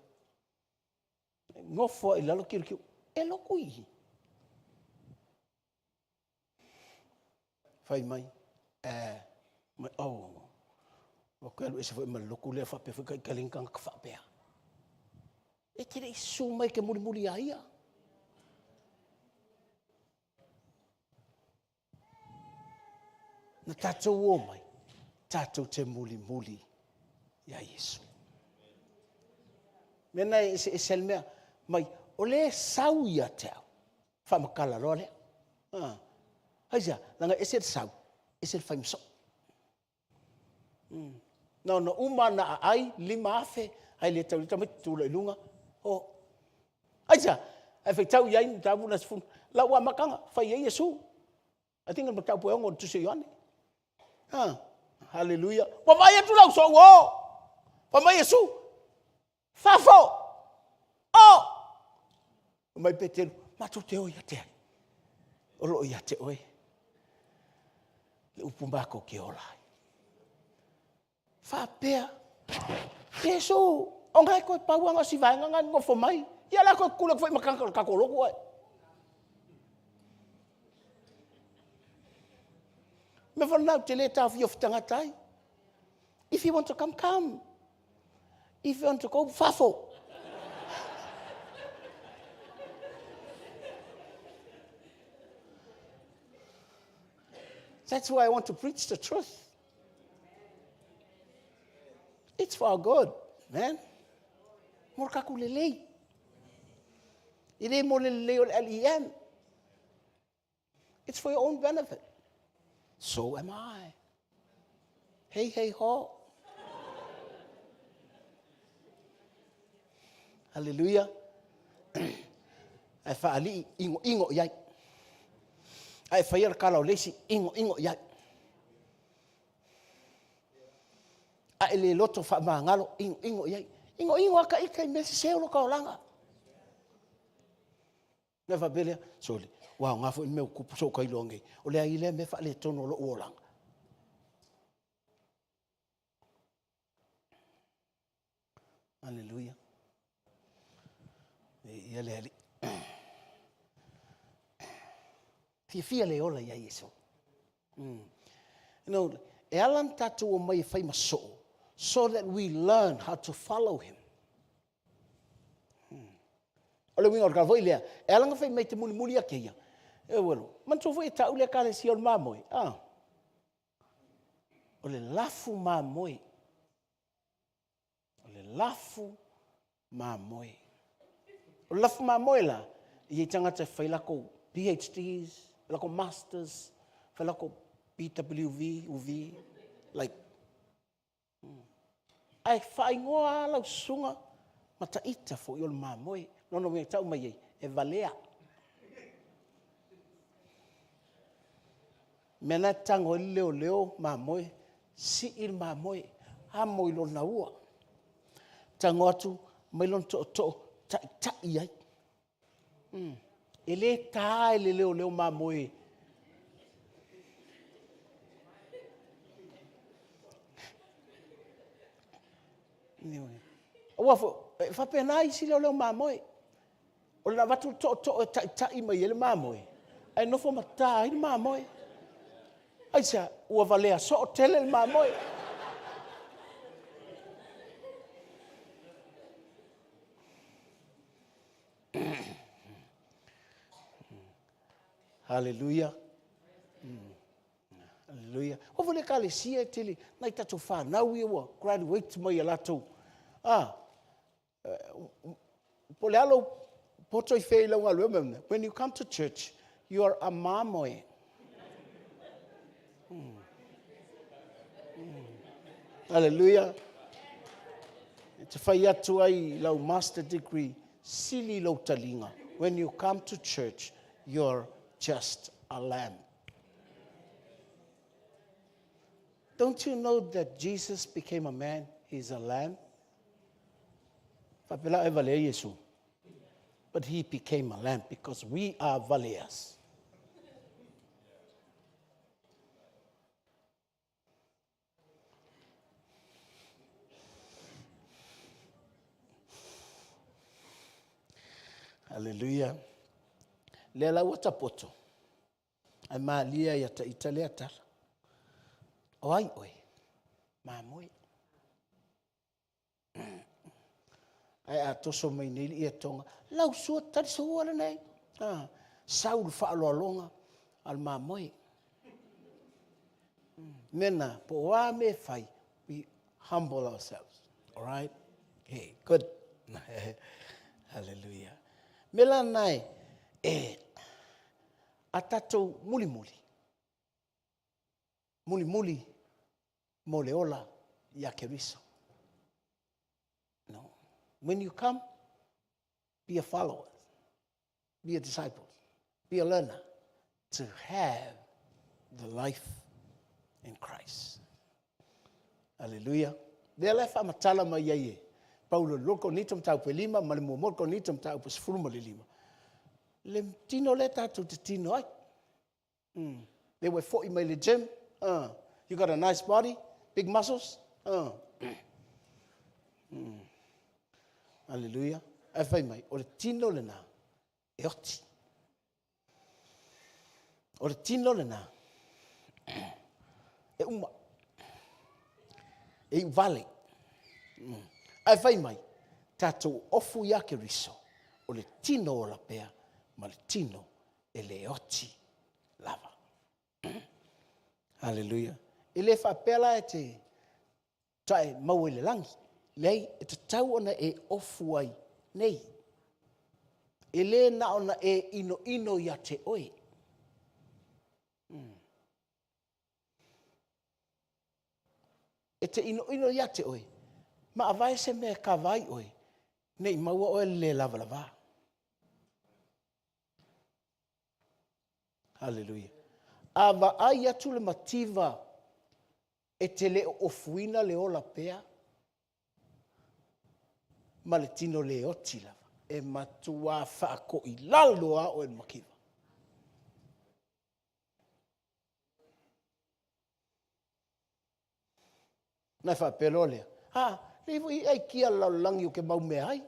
ngofo i lalo kiu kiu. E loko ihi. Fai mai. Mai o kelu ese foi mai loko le fa pe foi kalinga ka fa pe. E te rei su mai ke muri aia. Na tātou o mai, tātou te muli ia Yesu. Mena e selmea, mai, o le sau ia te au. Whamakala roa lea. Haisia, langa ese sau, ese whaimso. Na umana a ai, lima afe, ai le tau mai tūla ilunga. Haisia, ai whaitau iai, tāwu na sifun. La ua makanga, whai e Yesu. I think I'm tau poe ongo tu se yoane. Hallelujah. Pamaya tu lau so wo. Pamaya Yesu. Fafo. Mai petelu, matu te oi ate. Olo ia te oi. Le upumbako ke ola. Fa pea. Yesu, ongai ko pauanga si vai nga ngo fo mai. Ia la ko kula foi makanga ka ko loko ai. Me van nou te le tafu of tangatai. If you want to come, come. If you want to go, fafo. That's why I want to preach the truth. It's for our good, man. Morka kulelei. Ire mo lelei ol LEM. It's for your own benefit. So am I. Hey, ho. Hallelujah. Ai whaali ingo iai. Ai whaia kala o lesi ingo iai. Ai le loto wha maangalo ingo iai. Ingo aka ika i mesi seolo ka o langa. Never belia. Soli. Wow, ngafo in meu kupu so kai longe. O le ai le me fa le tono lo olang. Hallelujah. Ia le ali. Fia le ola ia Yesu. You know, e alan tatu o mai fai maso, so that we learn how to follow him. O le winga o kalvoi lea, e alanga fai mai te muli a keia. E walo, man tō fai tau lea kale si on mamoi. O le lafu mamoi. O le lafu mamoi. O le lafu mamoi la, i tangata fai lako PhDs, lako Masters, fai lako PWV, UV, like, ai fai ngoa lau sunga, mata ita fo i o le mamoi. Nono me tau mai e valea. Mena tango leo mamoi, si il mamoi, ha moi lo na ua. Tango atu, mai lon to ta iai. Ele ta ele leo mamoi. Anyway. Ua fa pena isi leo mamoi. O la watu to ta i mai ele mamoi. Ai no fo mata i mamoi. Ai sa ua valea so tele el mamoi. Hallelujah. Hallelujah. O vole kale sia tele nai tatu fa na wi ua graduate mai ala tu. Pole alo poto I fei longa lume. When you come to church, you are a mamoi. Hallelujah. Te whai atu ai lau master degree, sili lau talinga. When you come to church, you're just a lamb. Don't you know that Jesus became a man? He's a lamb. Whapela e valea Yesu. But he became a lamb because we are valeas. Hallelujah. Lela wata poto. Ai malia ya ta italea tala. Oi oi. Mamoi. Ai atoso mai nei ia tonga. Lau sua tari suara nei. Saul whaalolonga al mamoi. Mena, po wa me fai. We humble ourselves. All right? Okay, good. Hallelujah. Mela nai, atato muli muli. Muli muli, moleola, ya keriso. No. When you come, be a follower. Be a disciple. Be a learner. To have the life in Christ. Hallelujah. Dia lefa matala mai ye. Paulo loko nitum tau pe lima, ma le momoko nitum tau pe sefulu ma le lima. Le tino le tatu te tino ai. They were 40 mai le gym. You got a nice body, big muscles. Hallelujah. Ai fai mai, o le tino le na, e oti. O le tino le na, e uma. E vale. Ai fai mai, tatou ofu ia ke riso, o le tino o la pea, ma le tino e le oti lava. Hallelujah. E le whapela e te tae mau e le langi, lei e te tau ona e ofu ai nei. E le na ona e ino ino ia te oe. E te ino ino ia te oe. Ma avai se mea ka vai oe. Nei maua oe le lava lava. Hallelujah. Ava ai atu le mativa e te le ofuina le ola pea. Ma le tino le oti lava. E matua whaako i laloa o e makiva. Nai whapelo lea. Levo i ai kia laulangi o ke mau mea ai.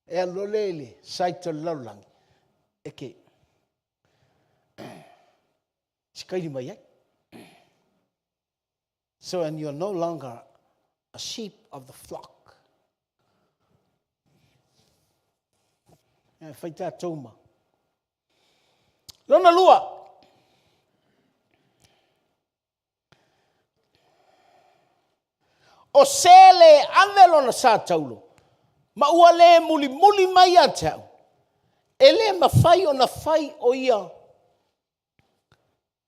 E alolele, saita laulangi. E ke. Sikairi mai ai. So, and you're no longer a sheep of the flock. E whaita tauma. Lona lua. O sele avelo na sa taulo. Ma ua le muli muli mai a tau. E le mawhai o na whai o ia.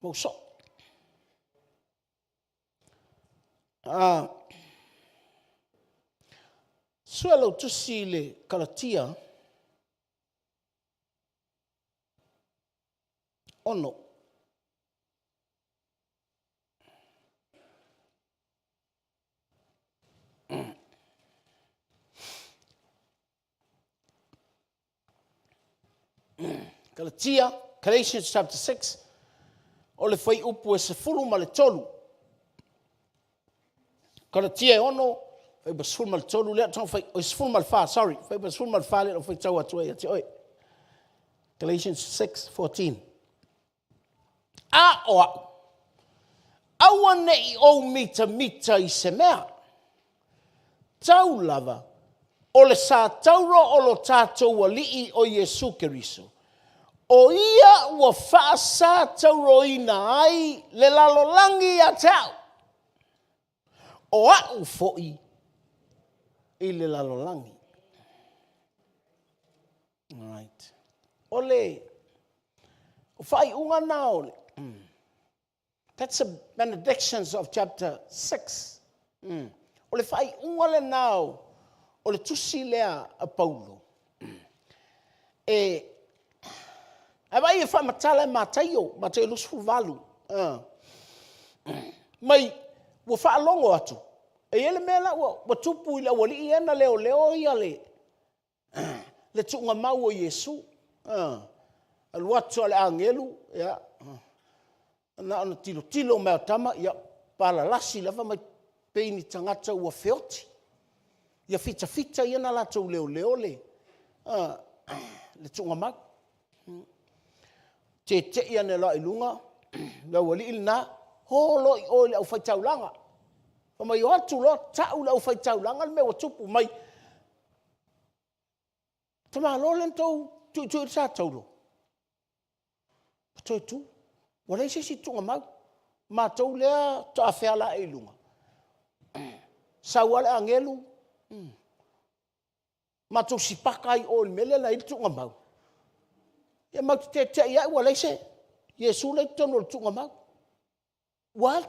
Mauso. Suelo tusi le kalatia. Ono. Galatia, Galatians chapter 6. O le whai upu e se fulu ma le tolu. Galatia e ono, whai ba se fulu ma le tolu, lea tau whai, o se fulu ma le wha, sorry, whai ba se fulu ma le wha, lea whai tau atu e ati oi. Galatians 6:14. A oa, aua nei o mita i se mea. Tau lava, o le sa tauro o lo tātou a lii o Jesu Keriso. O ia ua wha sa tauro ina ai le lalolangi a tau. O au foi i le lalolangi. All right. Ole, o whai unga na ole. That's the benedictions of chapter 6. O le whai unga le nao, o le tusi lea a Paulo. E vai e wha matala e Mateo lusu valu. Mai, ua wha alongo atu. E ele mea la, ua tupu ila wali i ena leo ia le. Le tunga mau o Yesu. Aluatu ale angelu, ya. Na ona tilo mea tama, ya. Pala lasi lava mai peini tangata ua feoti. Ia fita ia na lātou leo le. Le tunga mau. Te ia ne la ilunga. Na wali ilna. Holo i o le au whaitaulanga. O mai o atu lo tau le au whaitaulanga. Me o tupu mai. Tama lo len tau. Tu sa taulo. Toi tu. Wala se si tunga mau. Ma tau lea ta afea la ilunga. Sa wala angelu. Ma tau si pakai o mele la il tunga mau. Ia mau te ia wala se. Yesu le tono le tunga mau. What?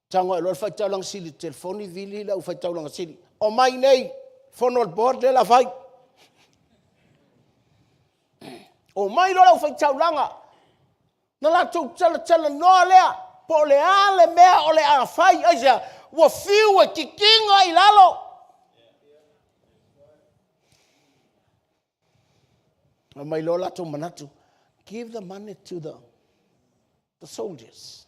Tango lo fai tau lang sili telefoni vili la fai tau lang sili. O mai nei fono board le la fai. O mai lo la fai tau langa. Na la tau tala no lea. Po le ale mea o le a fai aja. Wa fiu e kikinga i lalo. O mai lo la tau manatu. Give the money to the soldiers.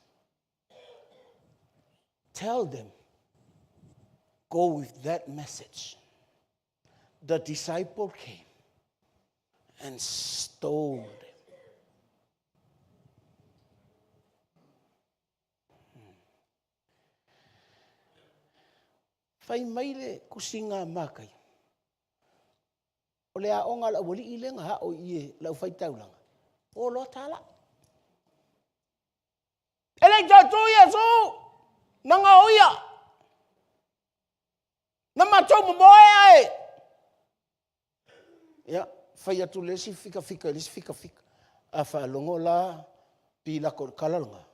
Tell them, go with that message. The disciple came and stole them. Fai maile kusinga makai. O le aonga la wali ilenga ha o ie lau fai taulanga. O lo tala. Ele jatu Yesu. Nanga oia. Nama tau momoe ai. Ya, fai atu lesi fika. A fa longo la pila ko kalalanga.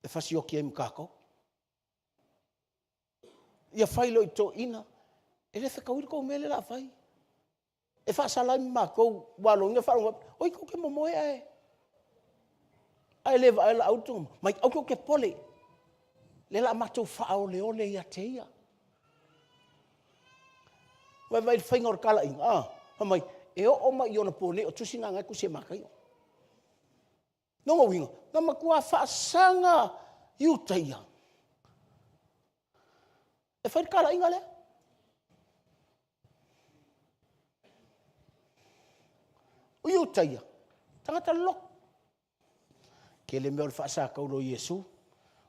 E fasi o kiem kako. Ia fai lo ito ina. Ele fe kawir ko mele la fai. E fa salai ma ko walo nge fa oi ko ke momoe ai. Ai leva ai la auto. Mai auto ke pole. Le la matou fa ole ia teia. Vai whaingor kala inga. Mai, e o mai ona pole o tusinga ngai ku se makai. Nonga winga. Na makua fa sanga yu teia. E whair kala inga le? O yu teia. Tangata lok. Ke le mea fa sa kaulo Yesu.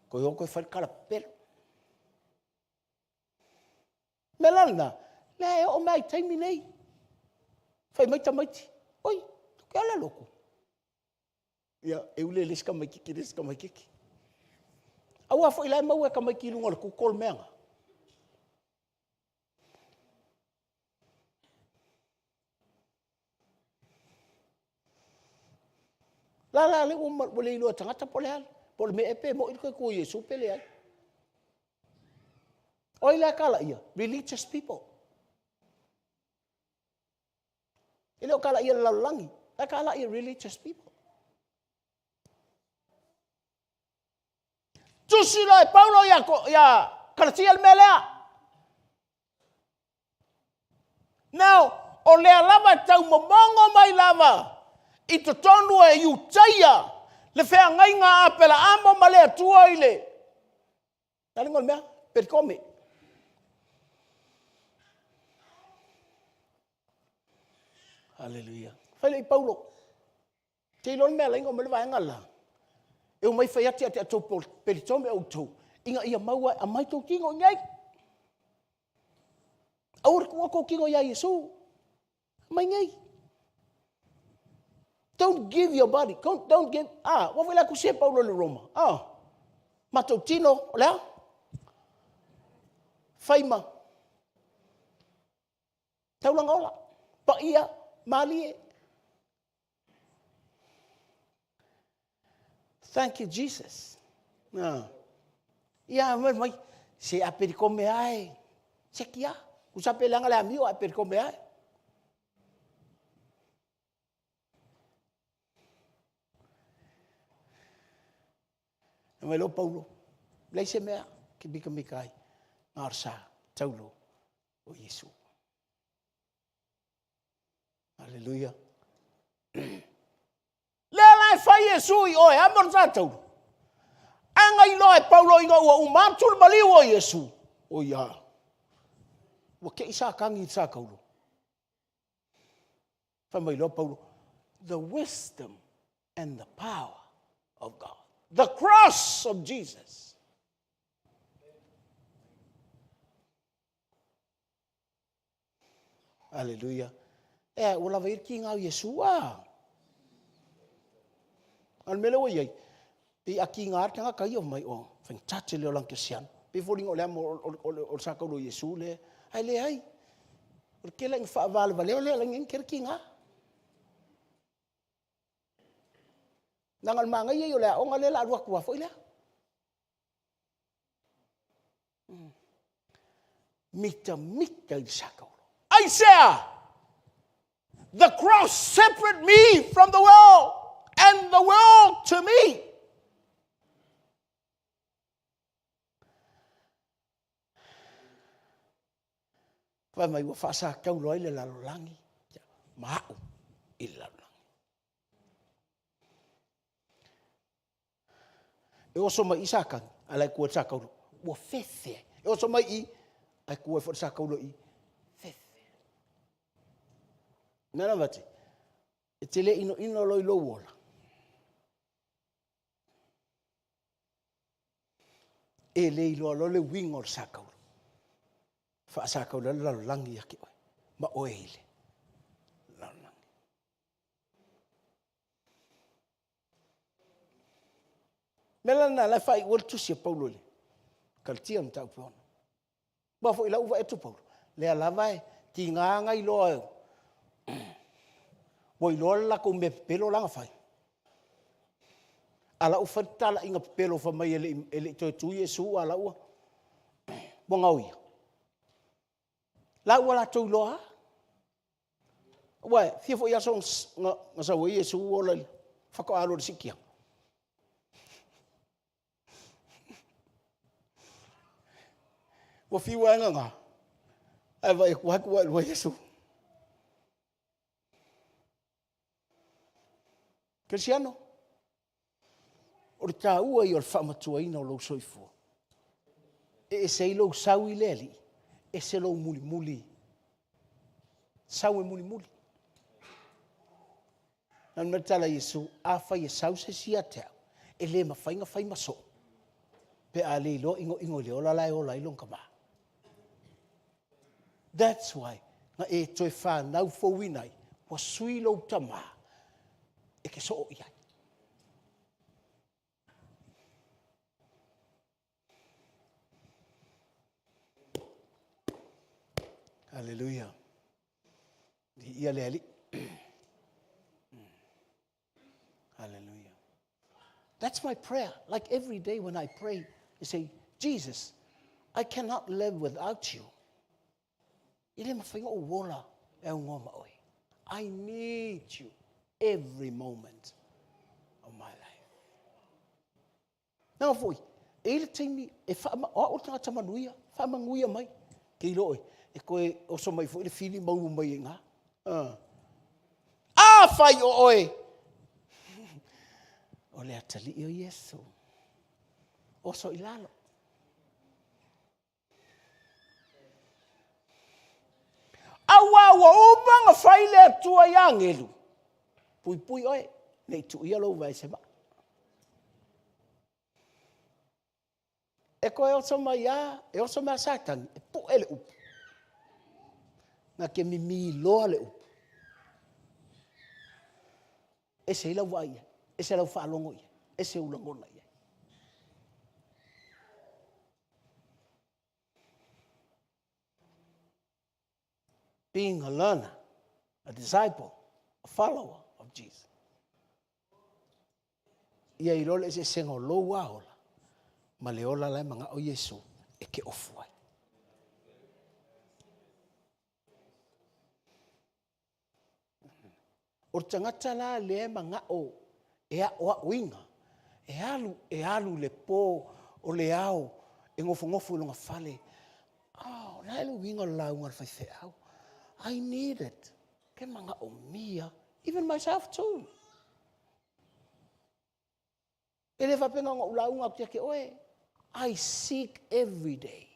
Ko yo ko fai kala per. Melalna, le o mai taimi nei. Fai mai tamaiti. Oi, ke ala loko. Ya, e ule leska mai kiki. Awa foi lai mau e ka mai ki lunga ku kol meanga. La le o le ilo tangata pole. Por me epe mo ilko ko Yesu pele ai. Oi la kala ia, religious people. Ile kala ia lalangi, la kala ia religious people. Tu sila Paulo ya Karcia melea. Now, o le lava tau momongo mai lava. Ito tonu e utaya. Le fea ngai ngā apela amo ma le atua ile. Tali ngol mea, perikome. Hallelujah. Fai lei Paulo. Te ilon mea lai ngomele vai ngala. E o mai fai ati atou peritome au tau. Inga ia maua a mai tau kingo ngai. Aur kua kingo ia Yesu. Mai ngai. Don't give your body. Don't give. What will I say, Paulo le Roma? Matutino, olha. Faima. Taulangola. Paia, Mali. Thank you, Jesus. Ia, mai, se apericome ai. Se kia. Usa pelanga le amigo apericome ai. Melo Paulo, leise mea ki bika mikai arsa taulo o Yesu. Hallelujah. Le lai fai Yesu i oe amor za taulo. A ngai loe Paulo inga ua umatul maliu o Yesu. O ia. Wa ke isa kangi sa kaulo. Famai lo Paulo. The wisdom and the power of God. The cross of Jesus. Hallelujah. Ula vai ki ngau Yesua. An mele wa yai. Pi aki ngar kanga kai o mai o. Feng chache le lang kesian. Pi foling o le o sa ko Yesu le. Ai le ai. O ke lang fa val vale o le lang en ker ki nga. Nangal manga ye yo le o ngale la ruak wa foi le. Mita sa ko. Isaiah, the cross separate me from the world and the world to me. Và mày có phá xa câu nói là langi. Mạo il la langi. Eu sou mai isakan, alai ko sa câu. Wo fefe. Eu sou mai I ai ko fa sa câu I. Nana vati. Etele ino loi lo wola. Ele ilo lo le wingor sakau. Fa sakau la langi yake. Ma oele. La langi. Melana la fai wol tu si Paulo le. Kaltiam ta pon. Ba fo ila uva etu Paulo. Le ala vai ki nga ilo. Boi lola ko me pelo langa fai. Ala ufata la inga pelo fa mai ele tu Yesu ala u. Bongawi. La wala tu loa. Wa fia fo ya song nga sa we Yesu ola fa ko alo sikia. Wa fi wa nga. Ai vai wa Yesu. Cristiano, o ta ua I o fama tua ina o lo soifo. E se lo sau I leli, e se lo muli. Sau e muli. Nan metala Yesu, a fai e sau se sia teo, e le mawhainga fai maso. Pe a le lo ingo le ola lai ola ilong kama. That's why, nga e toi wha nau fo winai, wa sui lo tama, e ke so o iai. Hallelujah. Ia le ali. Hallelujah. That's my prayer. Like every day when I pray, I say, Jesus, I cannot live without you. I need you every moment of my life. Now, boy, ele tem me, if I'm all the time manuia, famanguia mai, que loi, e koe oso mai foi le fili mau mai nga. Fai o oi. O le atali o Yesu. Oso ilalo. Awa wa ubanga fai le tua yangelu. Pui oi, nei tu ia lo vai sema. E koe oso mai ya, e oso mai satan, e pu ele upu. Na ke mi loa le upu. E se ila vai, e se ila whaalongo ia, e se ulangona ia. Being a learner, a disciple, a follower of Jesus. Ia I role se sengo lo waola, ma le ola lai manga o Yesu e ke ofuai. O tangata la le manga o ea oa uinga, e alu le po o le au, e ngofu longa fale. Oh, na elu winga lau ngal fai au. I need it. Ke manga o mia, even myself too. E le whapenga ngā ulaunga kia ke oe. I seek every day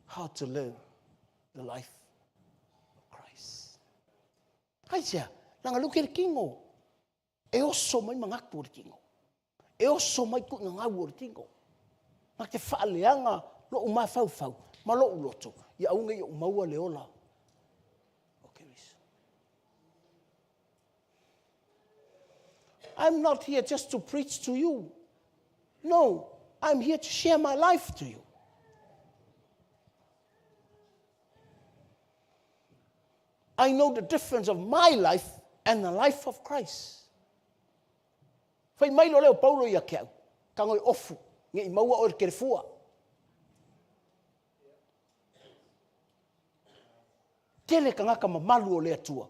how to live the life of Christ. Hai sia, langa luke le kingo. E oso mai mangaku o le kingo. E oso mai ku ngau o le kingo. Ma te whaaleanga lo o mai fau, ma lo uloto. Ia aunga i o maua le ola. I'm not here just to preach to you. No, I'm here to share my life to you. I know the difference of my life and the life of Christ. Fai mai lo leo Paulo ia keau. Kangoi ofu. Nge i maua o le kerefua. Tele kangaka mamalu o le atua.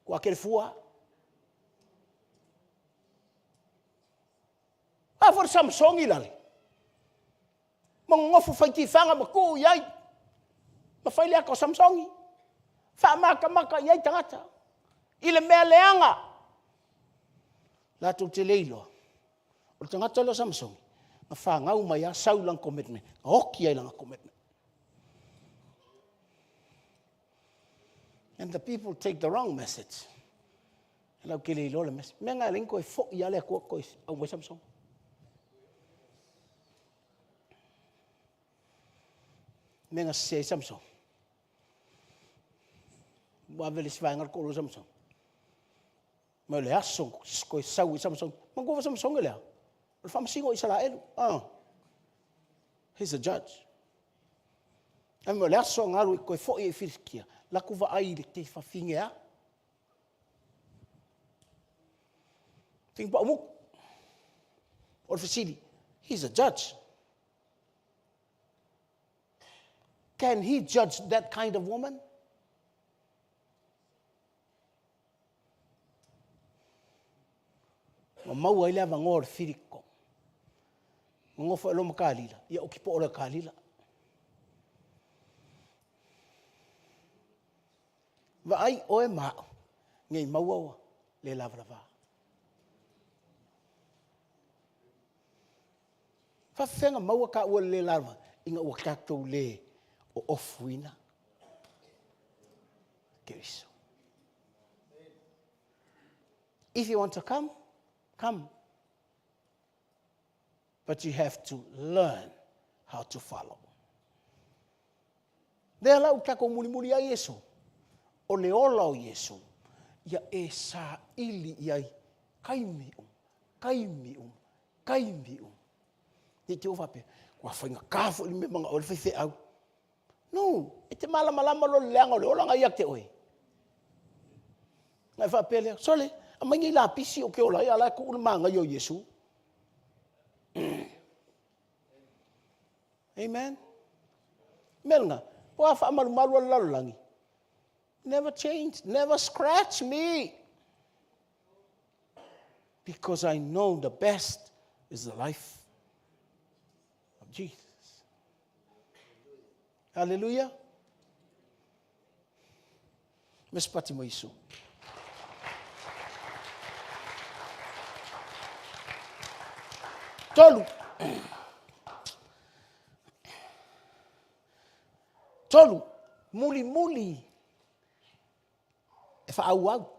Kua kerefua. For Samsung ilale. Mongofu faiti fanga maku yai. Mafaile ako Samsung. Fa maka yai tangata. Ile mea leanga. La tu te leilo. O tangata lo Samsung. Ma fa ngau mai a sau lang commitment. Hoki ai lang commitment. And the people take the wrong message. Lau ke leilo le message. Mea ngā lingko e fo i ale ko au mai Samsung. Menga se Samsung. Wa vele svangar ko Samsung. Ma le aso ko sau Samsung. Ma go Samsung le. O fam singo Israel. He's a judge. Am le aso ngaru ko fo e fiskia. La ku va ai le te fa finga. Think ba mu. Or fasili. He's a judge. Can he judge that kind of woman? Mau ai lava ngor firiko. Ngofo lo makalila. Ia okipo ola kalila. Va ai oe ma. Ngai mau le lava lava. Fa fenga mau ka o le lava. Inga o kato le. Ofuina. If you want to come, come. But you have to learn how to follow. Dea lau kako muli a Yesu. O le ola o Yesu. Ia e sa ili iai. Kaimi. Ni te ofape. Kua whainga kāfo ili me manga o le whaife au. No, e te malama lo leanga o le ola ngai ak te oe. Ngai whapele, sole, a mangi la pisi o ke ola, ia la ku ule manga i o Yesu. Amen. Melnga, wa wha malu o lalulangi. Never change, never scratch me. Because I know the best is the life of Jesus. Hallelujah. Mespati mo Isu. Tolu. Muli. E fa au.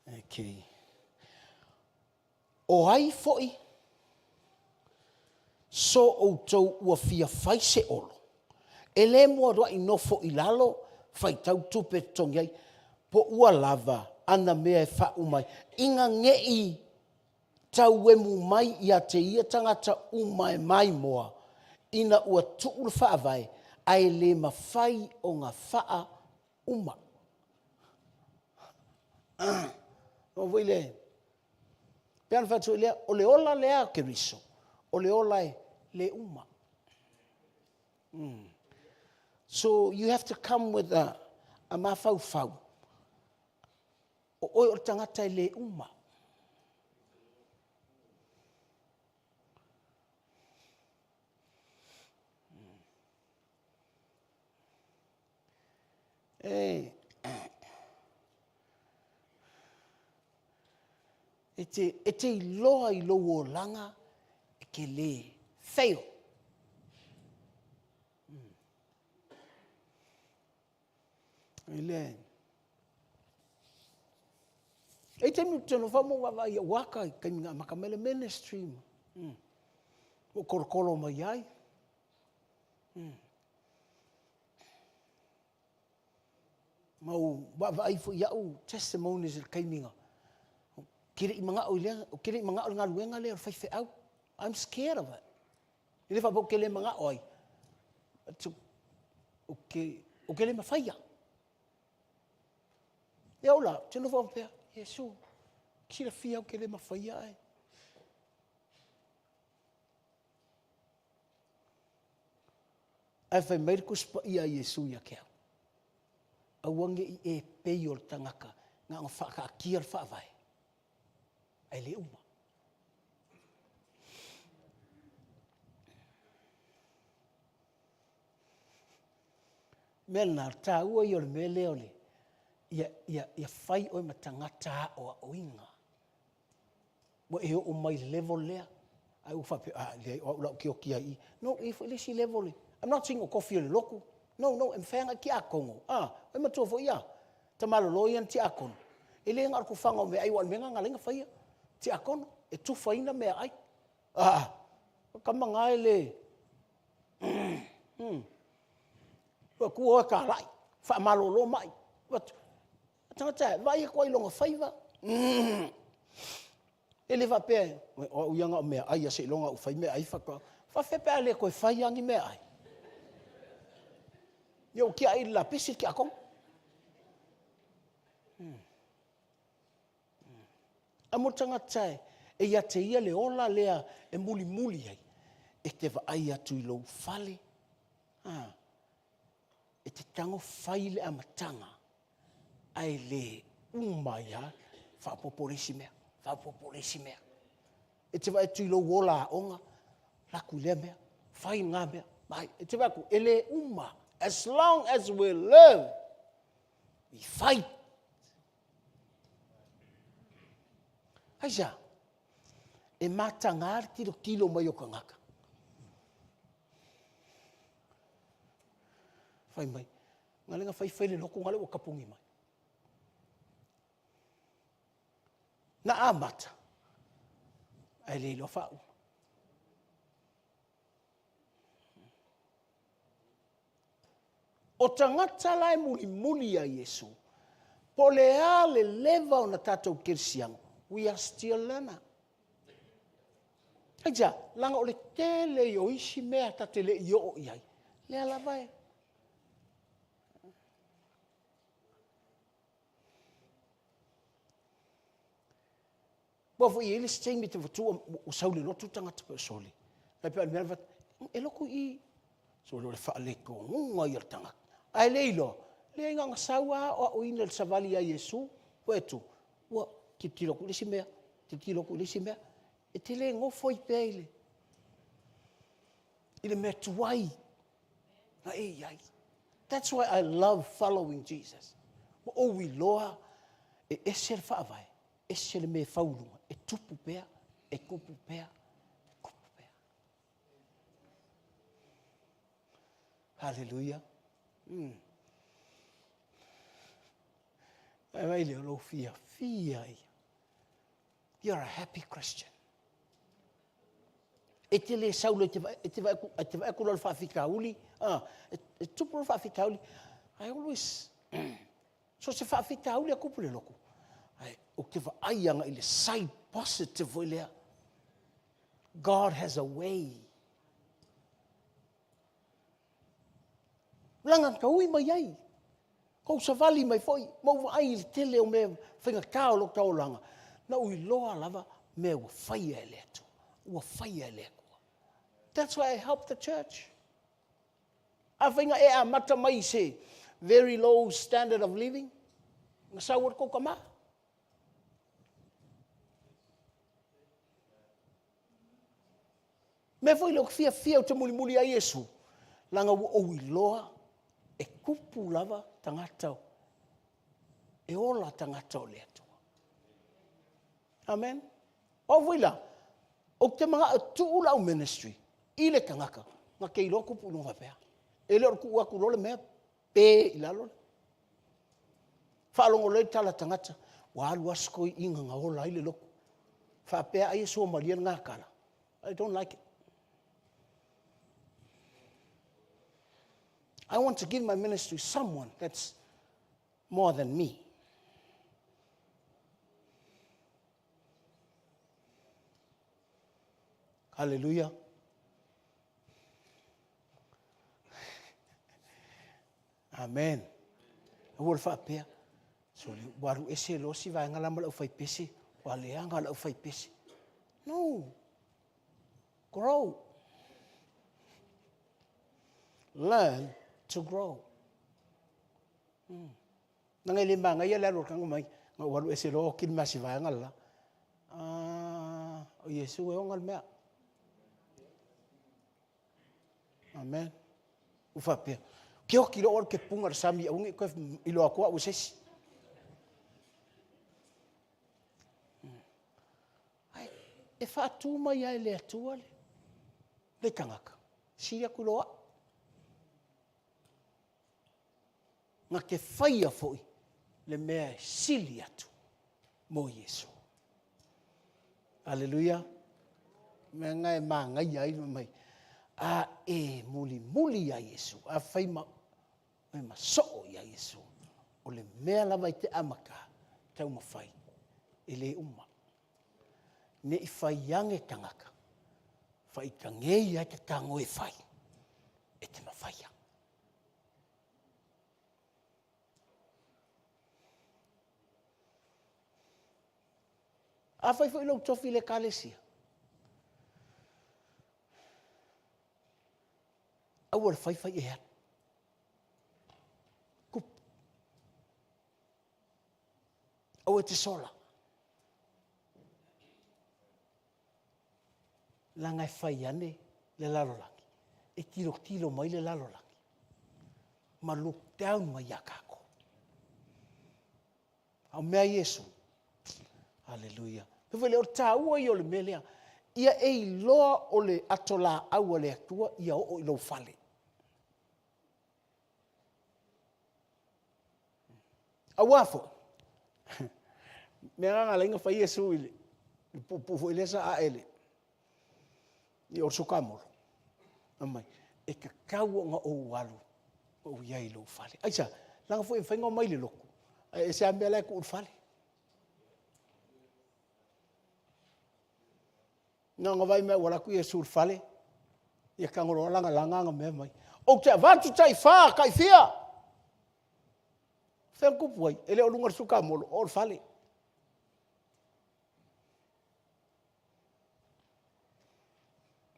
Okay. O ai foi. So o tau ua fia fai se olo. E le mua roa i nofo i lalo, fai tau tupe tongiai, po ua lava, ana mea e fa umai. Inga ngei tau e mu mai ia te ia tangata umai mai moa, ina ua tuuru faa vai, ai le mawhai o ngā faa uma. O wile, pean fatu lea, o le ola lea ke riso. O le ola e le uma. So you have to come with a mafau. O tangata e le uma. e te iloa I lo o langa e ke le fail. Ele. E te mi tino wha mo wa ia waka I kai minga makamele ministry. O korokoro mai ai. Mau wa fo iau testimonies il kai minga. Kiri I manga o lea, o kiri I manga o ngā luenga lea o whai au. I'm scared of it. I le wha ke le manga oi. O ke le mawhaia. E ola, tino wha pia, Yesu, kira fia o ke le mawhaia ai. Ai whai meiriku spa ia Yesu ia kea. Awange I e pei o tangaka, ngā ngā whaka kia whaavai. Ai le uma. Mea nā tā ua I o le me leo le, ia whai oi ma tangata o a oinga. Wa e o mai level lea. Ai u whape, le o lau ki o kia I. No, I lesi level le. I'm not saying o kofi o le loku. No, em whanga ki a kongo. Oi matua fo ia. Ta malolo ian ti a kono. E le ngar ku whanga o me ai wan menga ngalenga whaia. Ti a kono. E tu whaina mea ai. Kama ngai le. Wa ku o ka rai. Wha malolo mai. Tangata, vai e koi longa whaiva. E le whape, o ianga o mea ai a se longa o whai mea ai whaka. Whawhepe a le koe whaiangi mea ai. Yo kia I la pisi ki a kong. Amo tangata e ia te ia le ola lea e muli ai. E te wa ai atu I lou whale. E te tango whaile a matanga. Ai le umaya whapoporisi mea. E te wa atu I lou ola onga. Laku lea mea. Whai ngā mea. Mai, e te waku, ele uma. As long as we live, we fight. Aisa, e mata ngāri tilo mai o ka ngaka. Whai mai, ngalenga whai le loko ngale o kapungi mai. Na a mata, ai le lo whau. O tangata lai muli a Yesu, po lea le leva o na tātou kirsiang, we are still learner. Haja, langa o le tele I o isi mea ta te le I o iai. Lea la vai. Bofo I ele steng me te watua o saule lotu tangata pe soli. Lai pe almera vat, e loko I. So lo le whaaleko, ngunga I ar tangata. Ai leilo, le nganga saua o ina le savali a Yesu, wetu, wa ki tilo ku lisi mea, e te le ngofo I peile. Ile mea tuai, na e iai. That's why I love following Jesus. O wi loa, e ese le whaavai, ese le me whaurunga, e tupu pea, e kupu pea. Hallelujah. Ai le lo fia ia. You're a happy Christian. E te le saulo e te vai ku lo fa fika uli. E tupu lo fa fika uli. I always so se fa fika uli ku pule loko. Ai o te va aianga I le side positive ile. God has a way. Langan ka ui mai ai. Kou savali mai foi, mau ai le tele o me whinga kao lo tau langa. Na ui loa lava me ua whaia e lea tu. Ua whaia e lea kua. That's why I help the church. A whinga e a mata mai se very low standard of living. Nga sauar ko kama. Me foi lo fia o te muli a Yesu. Langa o ui loa. E kupu lava tangata e ola tangata o le atua. Amen. O wila. O te mga atuula o ministry. Ile kangaka. Nga kei loko puno ngapea. Ele o ku aku role mea. Pe ilalo. Whaalongo lei tala tangata. Walu askoi inga nga hola ile loko. Whapea ai so marian ngā kala. I don't like it. I want to give my ministry to someone that's more than me. Hallelujah. Amen. Awal whapea. So waru ese lo si vai ngala mala ufai pese. Wale ngala ufai pese. No. Grow. Learn to grow. Nang ilimba nga yala ro kang mai nga waru ese lo kin masi vai ngala. O Yesu e ongal mea. Amen. Ufapea. Kio kilo or ke pungar sami ungi ko ilo ako uses. Ai e fa tu mai ai le tu ale. Le kangaka. Sia kuloa. Nga ke faia foi le mea sili atu mo Yesu. Hallelujah. Me ngai ma ngai ai mai. A e muli ya Yesu. A fai ma so ya Yesu. O le mea lava i te amaka. Tau ma fai. E le uma. Ne i fai ange kangaka. Fai kangei ai ka kango e fai. E te ma fai ya. A fai fai lau tofi le kalesia. Awal fai fai e hat. Kup. Awal te sola. Langai fai ane le lalolangi. E tilo mai le lalolangi. Ma look down mai yakako. Au mea Yesu. Hallelujah. Pewele o tāua i o le melea. Ia e loa o le atola au le atua ia o ilo fale. Awafo. Mea nganga inga fai Yesu ile. Pupu ile sa a ele. I o sokamoro. Amai. E ka kau nga o walu. O ia ilo fale. Aisa. Langa fo e whainga mai le loko. E se ambea lai ku fale. Nga vai me wala ku Yesu fale. Ia kangoro langa me mai. O te avantu tai fa kai fia. Fel kupuai, ele o lungar suka molo, o fale.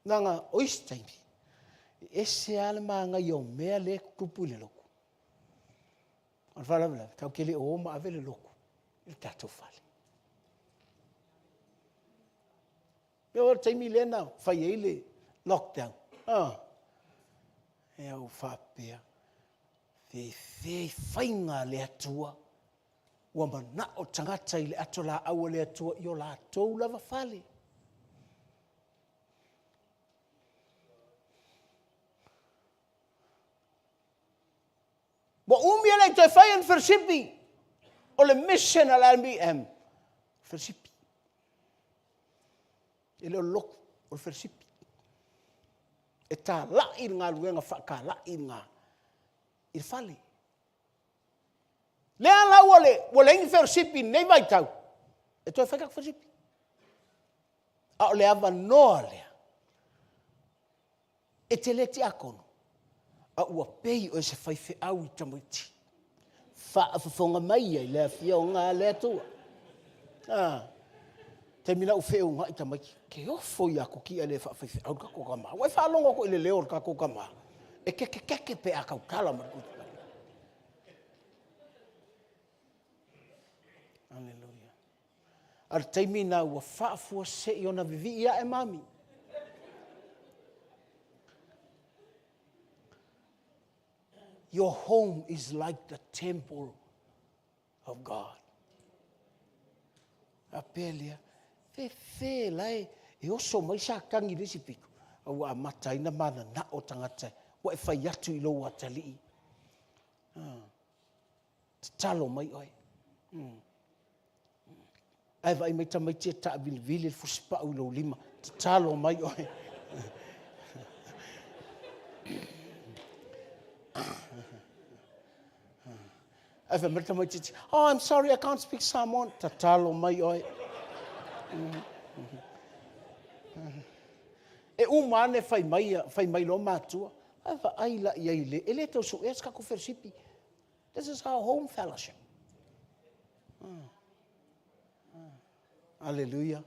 Nanga oistaimi. Ese alma nga yo mea le kupu le loko. Al fala bla, tau kele o ma ave le loko. Il tato fale. Yo taimi lena fai ele lockdown. E au fapea. Fe fainga le atua. Ua mana o tangata i le ato la aua le atua i o la atou lava fale. Wa umia nei te fai an Fersipi. O le mission al LBM. Fersipi. E le o loko o Fersipi. E tā lai ngā luenga whaka lai ngā. I fale. Lea la wale ingi Fersipi nei vai tau. E toi whakak Fersipi. A o le ava noa lea. E te leti akono. A ua pei o se whaife au i tamuiti. Whaafafonga mai ai lea fia o ngā lea tua. Te mina u wheo ngā i tamuiti. Ke ofo i ako ki a le whaife au kako kama. Wai whaalonga ko i le leo kako kama. E keke pe a kau kala marukutu. Hallelujah. Ar taimi na ua whaafua se i ona vivi ia e mami. Your home is like the temple of God. Apelia, Fe lai e oso mai sa kangi resi piku. Au a mata ina mana na o tangata. Wa e whai atu I lo atali. Talo mai oi. Ai vai mai tamai tia ta vili fuspa u lo lima. Talo mai oi. Ai vai mai tamai tia. Oh, I'm sorry, I can't speak Samoan. Talo mai oi. E umane fai mai lo matua. Ai va ai la ia ile. Ele tau so eska ko fersipi. This is our home fellowship. Hallelujah.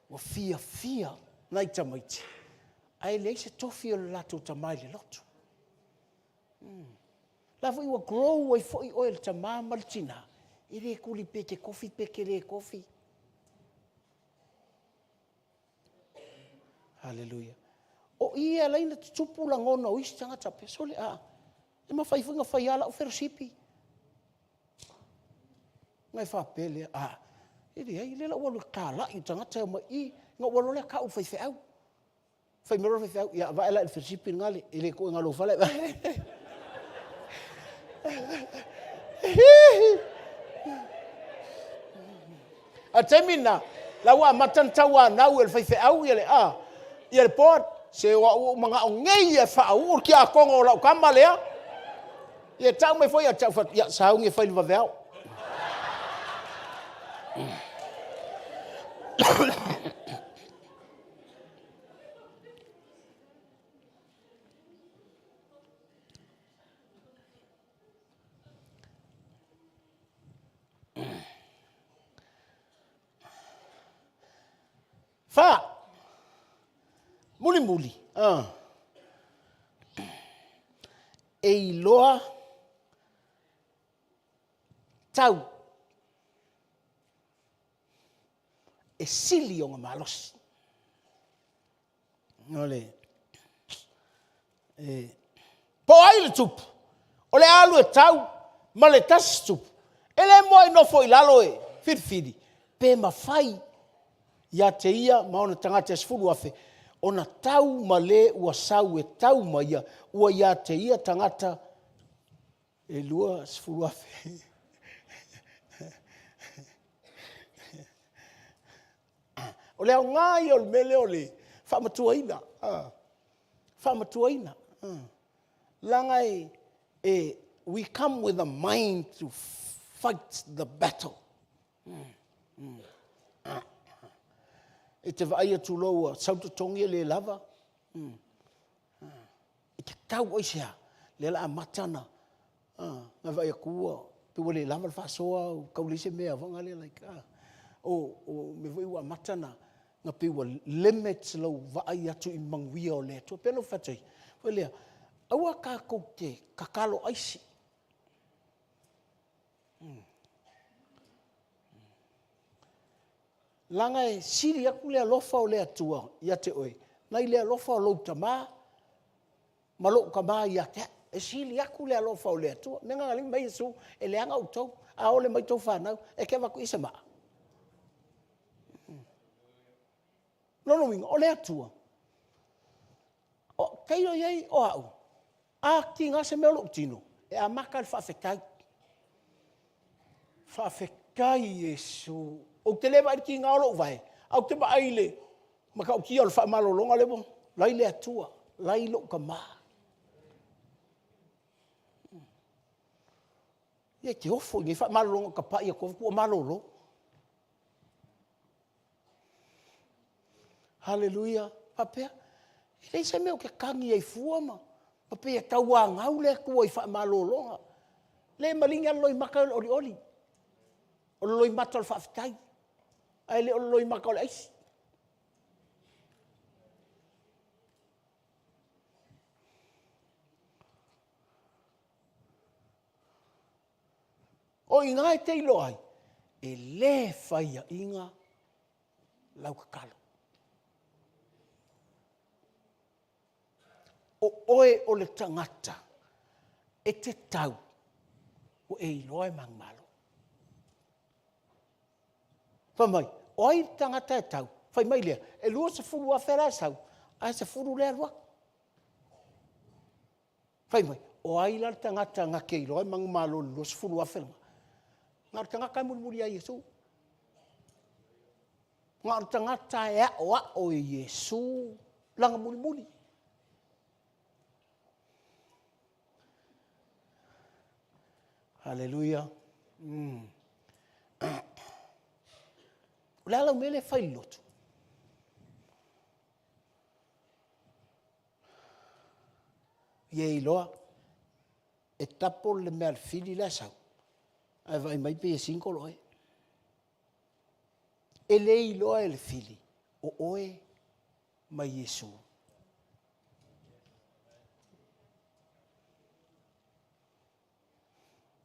Wa fia nai tamaiti. Ai le se tofi o lato tamai le lotu. La foi wa grow wa foi oil tama maltina. Ire kuli peke kofi peke le kofi. Hallelujah. O ia laina tupu la ngona o isi tangata pe sole a. E ma fai funga fai ala o fersipi. Ngai fa pele a. Iri ai le la walu kala I tangata ma I nga walu le ka u fai fai au. Fai mero fai fai au ia va ala el fersipi ngale ile ko ngalo fale. A temina la wa matan tawa na u el fai fai au ile a. Ia le pot se wa mga o ngei e fa u ki a kongo la kama lea. Ia tau mai foi a tau fa ia sa nge fai va vel. Fa muli e loa tau e sili o ngā malosi. Nole. Po ai le tupu. O le alu e tau, ma le tasi tupu. E le moa I nofo I lalo e whirwhiri. Pe mawhai ia te ia maona tangata sifuru afe. Ona tau ma le ua sau e tau ma ia. Ua ia te ia tangata e lua sifuru afe. O le au ngai o le mele o le whamatuaina. Whamatuaina. Langai we come with a mind to fight the battle. E te vai atu loa sautotongi le lava. E te kau oisea le la matana. Nga vai akua pe le lava le whasoa o kaulise mea vanga le like. O me vai ua matana. Nga pe ua limits lau vai atu I manguia o le atua. Peno whatai. Vai lea, aua kākou te kakalo aisi. Langa e siri aku lea lofa o lea tua ia te oe. Nai lea lofa o lau tamā. Malo ka mā ia te. E siri aku lea lofa o lea tua. Nenga ngali mai esu e leanga au tau. A ole mai tau whanau. E ke waku isa maa. Nono winga o lea tua. O keiro iei o au. A ki ngā se meo lo tino. E a maka le whawhekai. Whawhekai Yesu. O te lewa ki ngā olo vai. Au te maaile. Maka o kia o le whaamalo longa lewo. Lai lea tua. Lai lo ka maa. Ia te ofo. Ngai whaamalo longa ka pa ia kua kua malo lo. Hallelujah. Papea. Rei se meo ke kangi ei fuama. Papea kaua ngau lea kua I whaamalo longa. Le malinga loi maka oli oli. O loi mata o whawhitai. Ai le o loi maka o le aisi. O inga e te ilo ai. E le whaia inga lau kakalo. O oe o le tangata. E te tau. O e iloa e mangmalo. Whamai, o ai tangata e tau. Whai mai lea, e lua se furu a whera e sau. Ai se furu lea rua. Whai mai, o ai la tangata ngā kei roi mangu malo lua se furu a whera. Ngā tangata muri muri a Yesu. Ngā tangata e o Yesu. Langa muri muri. Hallelujah. Lala mele fai lotu. Ye iloa. E tapo le mea fili la sau. Ai vai mai pe e cinco loe. E le iloa e le fili. O oe mai Yesu.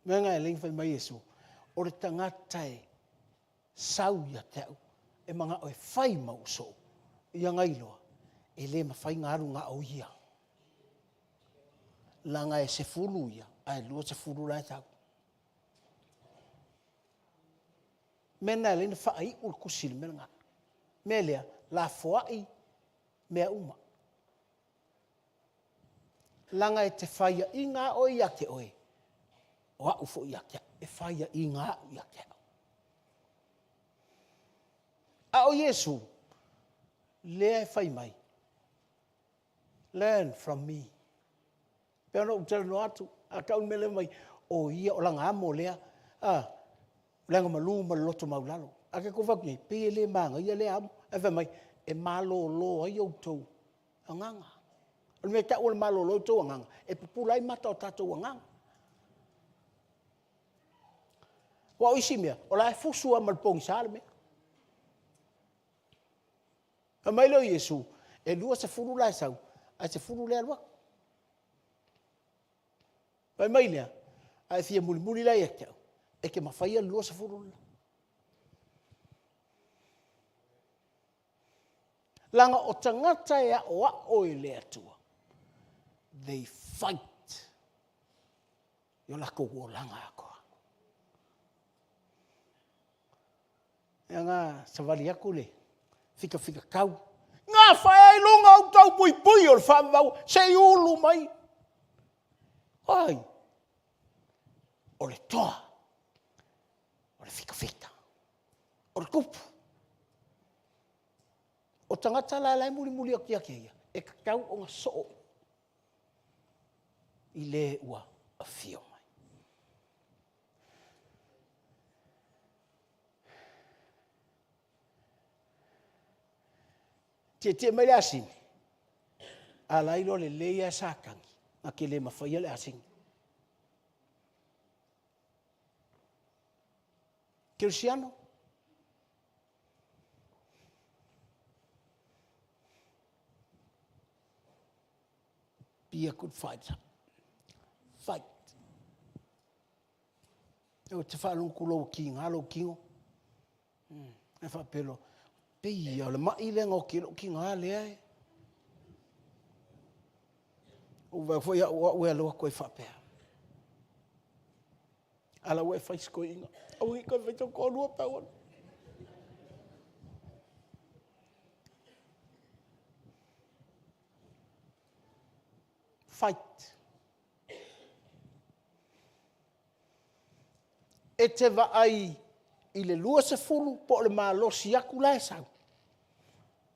Menga e ling fai mai Yesu. O le tangata e sau ia tau. E manga o e fai mauso. Ia ngailoa. E le mawhai ngaru ngā o ia. Langa e se fulu ia. Ai lua se fulu lai tau. Mena e lina whaai ul kusili mena ngā. Melea la foai mea uma. Langa e te whaia i ngā o ia te oe. O a ufo ia te. E whaia i ngā ia te. A o Yesu, lea e whai mai. Learn from me. Pea no utara no atu, a kaun mele mai, o ia o langa amo lea, langa malu maloto maulalo. A ke kowak nei, pe le manga, ia le amo, e whai mai, e malo lo ai au tau, a nganga. Al me ta ul malo lo tau a nganga, e pupulai mata o tatou a nganga. Wa o isi mea, o la e fusua malpong sale mea. A mai leo Yesu, e lua se furu lai sau, a se furu lea lua. Pai mai lea, a e fia muli muli lai e tau, e ke mawhaia lua se furu lai. Langa o tangata e a o e lea tua. They fight. Yo lako o langa a koa. E ngā savali aku le. Fika kau. Ngā whae lunga au tau pui pui o le whamau, se ulu mai. Ai, o le toa, o le fika, o le kupu. O tangata lai muli o kia kia, e kakau o ngā soo. I le ua a fio mai. Te mai le asini. A lailo le leia sākangi. A ke le mawhaia le asini. Cristiano. Be a good fighter. Fight. E o te whanong kulo ki ngalo kingo. E whapelo. Pia le mai le ngō ki ngā lea e. O foi o alo koe whapea. Ala ue whaisko inga. Au i koe whaito kōrua pēwan. Fight. E te vaai i le lua se fulu po le malosi aku lai sau.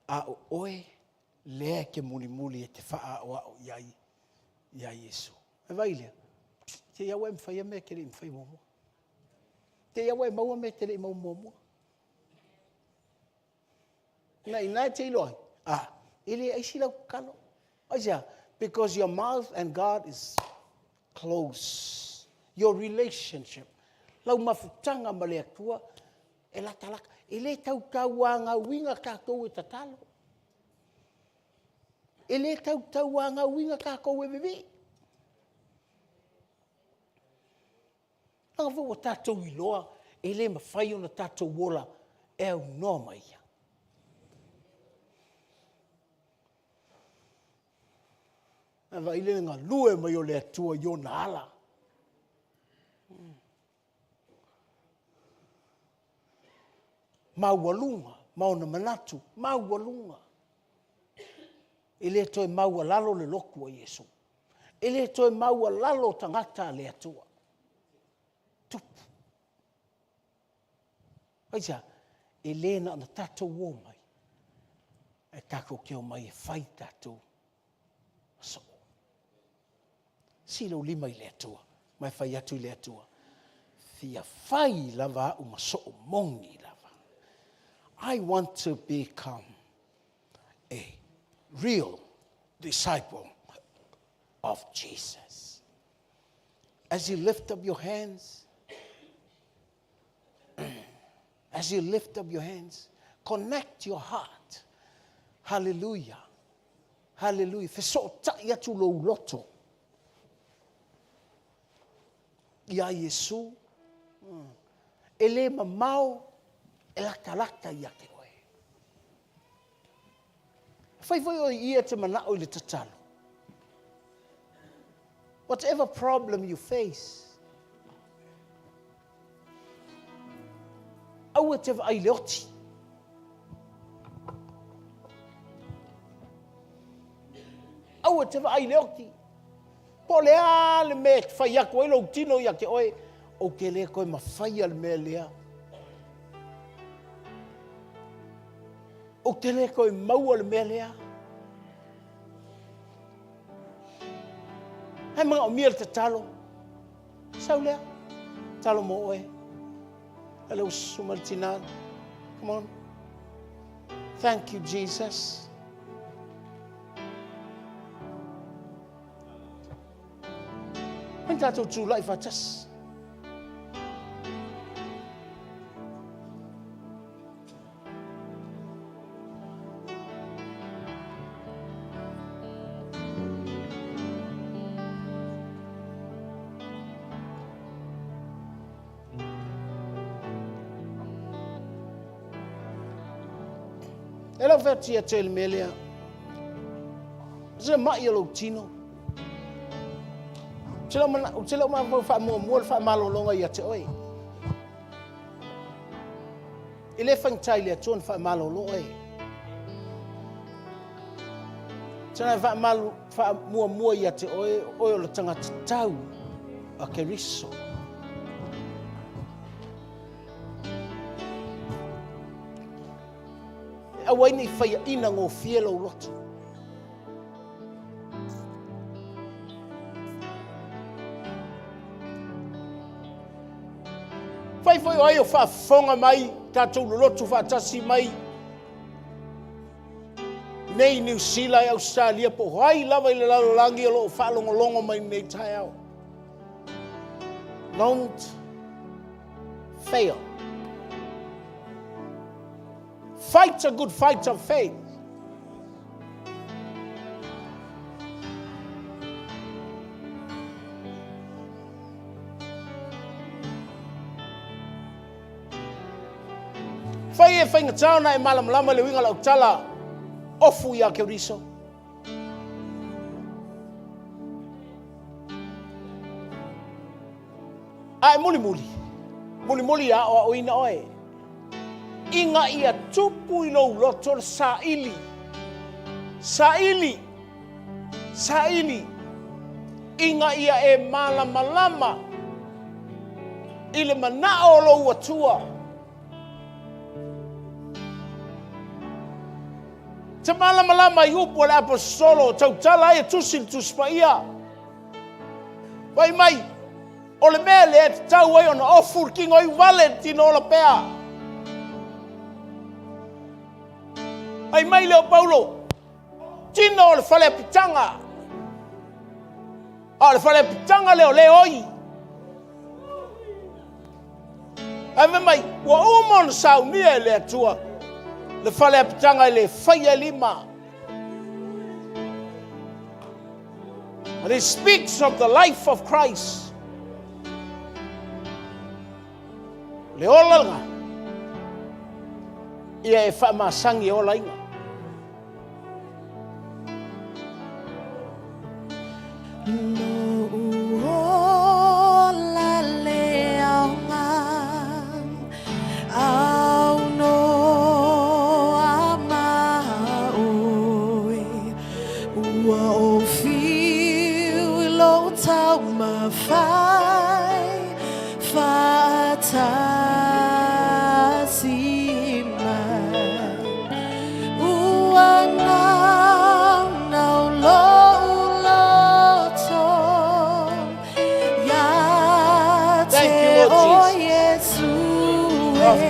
A o oe lea ke muli e te wha o iai Yesu. E vai lea. Te iau e mwhaia me ke le mwhai momo. Te iau e maua me te le momo. Nai te iloi. Ele aisi lau kalo. Aisia, because your mouth and God is close. Your relationship. Lau mawhutanga ma le atua, e la talaka, e le tau a ngā winga kākou e tatalo. E le tau a ngā winga kākou e bebe. Anga fo o tātou iloa, e le mawhai o na tātou wola, e au noa mai ia. Ava ile ngā lue mai o le atua i o na ala. maualunga, maona manatu, maualunga. Ele toi maua lalo le loku o Yesu. Ele toi maua lalo tangata le atua. Tupu. Aisa, ele na tatou o mai. E kako keo mai e whai tatou. So. Silo lima i le atua. Mai whai atu i le atua. Fia whai lava uma so mongi lava. I want to become a real disciple of Jesus. As you lift up your hands, connect your heart. Hallelujah. Hallelujah. Feso ta yatu lo loto. Ya Yesu. Ele mamau elakalaka ya ke oe. Fai o ia te mana o le tatalo. Whatever problem you face, au te ai leoti. Au te ai leoti. Po le ale me fai ya ko lo tino ya ke oe o ke le ko ma fai al me lea. O te le koe maua le mea lea. Hei mga o mia te talo. Sau lea. Talo mo oe. Hello, Sumaltinan. Come on. Thank you, Jesus. Hei tatou tū lai whatas. Ela verti a tel melia. Ze mai lo tino. Tela ma fa mo fa malo longa ia te oi. Ele fang tai le ton fa malo lo oi. Tena fa malo fa mo ia te oi o lo tanga tau a keriso. Awai ni fai ina ngō fielo lotu. Fai o ai o whaafonga mai, tātou lotu whaatasi mai. Nei New Zealand, Australia, po hai lava i le lalo langi o loo whaalongolongo mai nei tai au. Don't fail. Fight a good fight of faith. Fai e whainga tauna e malam le winga lau tala ofu ia ke riso. Ai muli a o ina oe. Inga ia tupu i lo loto saili. Inga ia e malama. Ile mana o lo watua. Te malama i upo le apostolo tau tala e tusil tuspaia. Vai mai, o le mele e tau ai ona ofur kingo i Valentino o la pea. Ai mai leo Paulo, tino o le whale pitanga. O le whale pitanga leo oi. Ai mai, ua umon sau nia le atua. Le whale pitanga le whaia lima. And it speaks of the life of Christ. Le olanga. Ia e whaamasangi o lainga. No,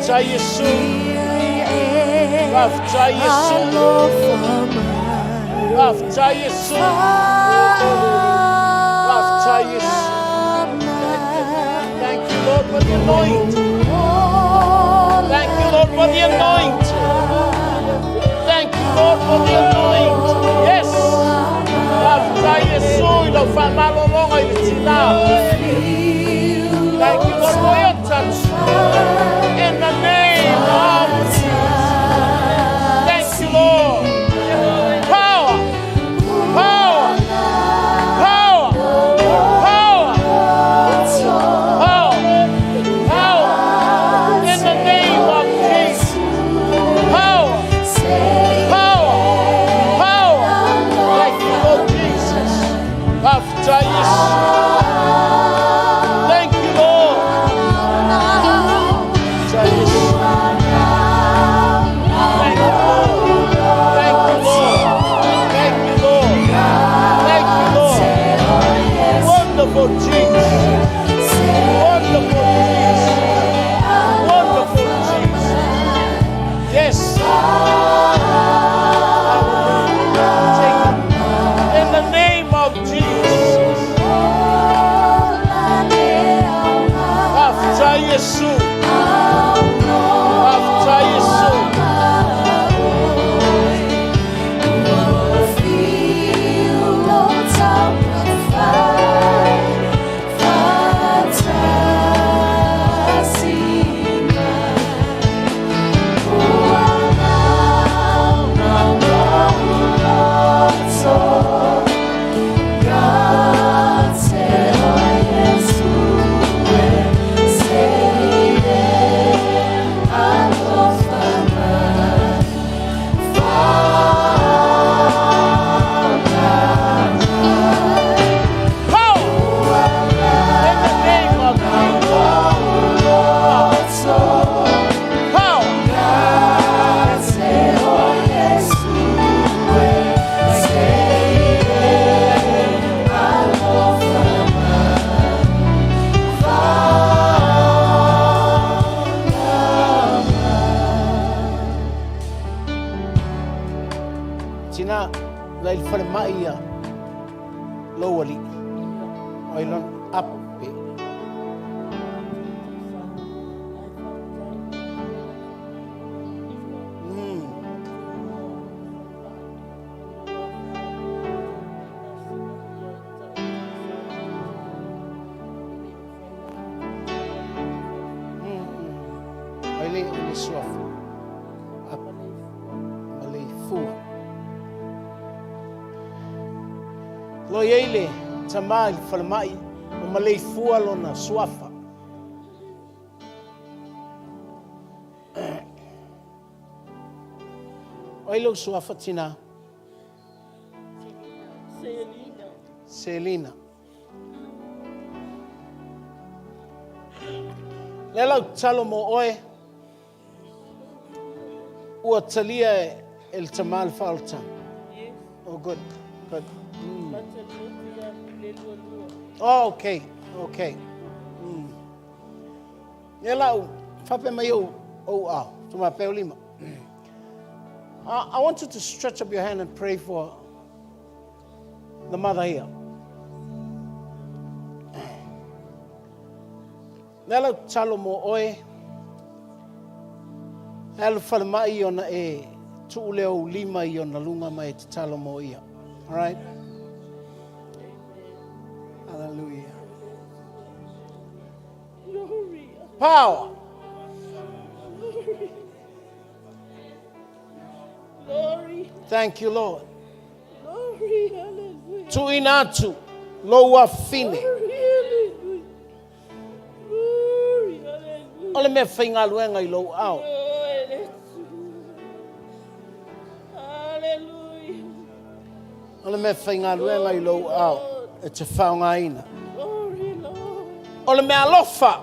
Wafta Yesu. Wafta Yesu. Wafta Yesu. Wafta Yesu. Thank you, Lord, for the anointing. Thank you, Lord, for the anointing. Thank you, Lord, for the anointing. Yes. Wafta Yesu. Ilo famalo longa ilitina. Thank you, Lord, for your touch. In the name of Jesus. Thank you, Lord. Power. Power. Power. Power. Power. Power. In the name of Jesus. Power. Power. Power. Thank you, Lord Jesus. After Yesu. Thank you, Lord. After Yesu. Thank you, Lord. Thank you, Lord. Thank you, Lord. Thank you, Lord. Wonderful Jesus. Wonderful Jesus. Wonderful Jesus. Yes. Take it. In the name of Jesus. After Yesu. After Yesu. Tina la il fare maia lowali oilon appe oile suaf malay fu lo yele tamal falmai malay fu alona suafa oilo suafa tina Selina Lela talo mo oe ua talia el tamal falta. Oh, good. Oh, okay. Lela fape mayo tuma peolima. I want you to stretch up your hand and pray for the mother here. Nela talo mo oe Elu falmai ona e tuuleo lima ona lunga mai te talo mo ia. All right? Hallelujah. Power. Glory. Thank you, Lord. Glory. Hallelujah. Tu inatu loa fine. Glory. Hallelujah. Ole me whainga luenga I lo au. Hallelujah. Ole me whainga luenga I lo au. E te whaunga ina. Glory, Lord. Ole me alofa.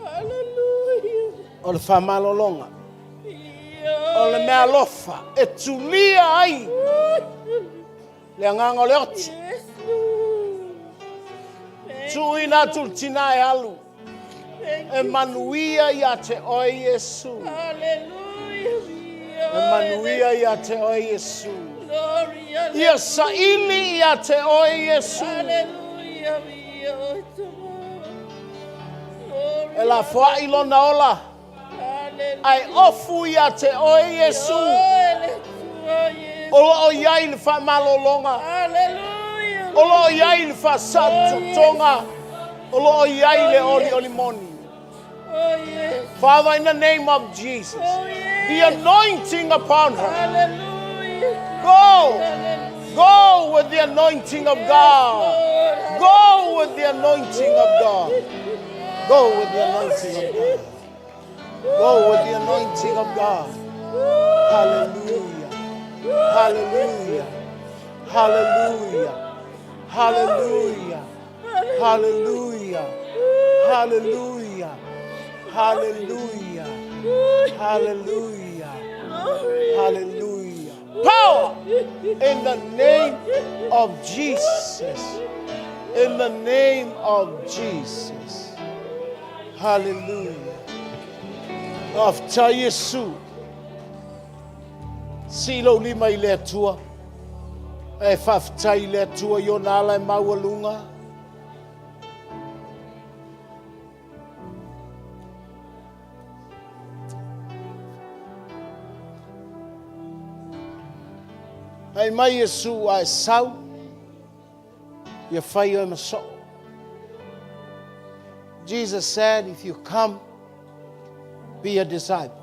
Hallelujah. Ole whamalolonga. Ole me alofa. E tulia ai. Le nganga le oti. Yes, Lord. Tu inatu tina e alu. E manuia ia te oi Yesu. Hallelujah. E manuia ia te oi Yesu. Glory. Ia saili ia te oi Yesu. Hallelujah. Glory. E la foa ilona ola. Hallelujah. Ai ofu ia te oi Yesu. O lo o iai le wha malolonga. Hallelujah. O lo o iai le wha satutonga. O lo o iai le oli moni. Oh, yes. Father, in the name of Jesus, Oh, yes. the anointing upon her. Hallelujah. Go. Hallelujah. Go with the anointing of God. Lord. Go with the anointing of God. Go with the anointing of God. Go with the anointing of God. Hallelujah. Hallelujah. Hallelujah. Hallelujah. Hallelujah. Hallelujah. Hallelujah. Hallelujah. Hallelujah. Power in the name of Jesus. In the name of Jesus. Hallelujah. After Yesu. Silo lima ile tua. E fafta ile tua yonala e mawalunga. Ai mai Yesu ai sau. Ia whai o maso. Jesus said, if you come, be a disciple.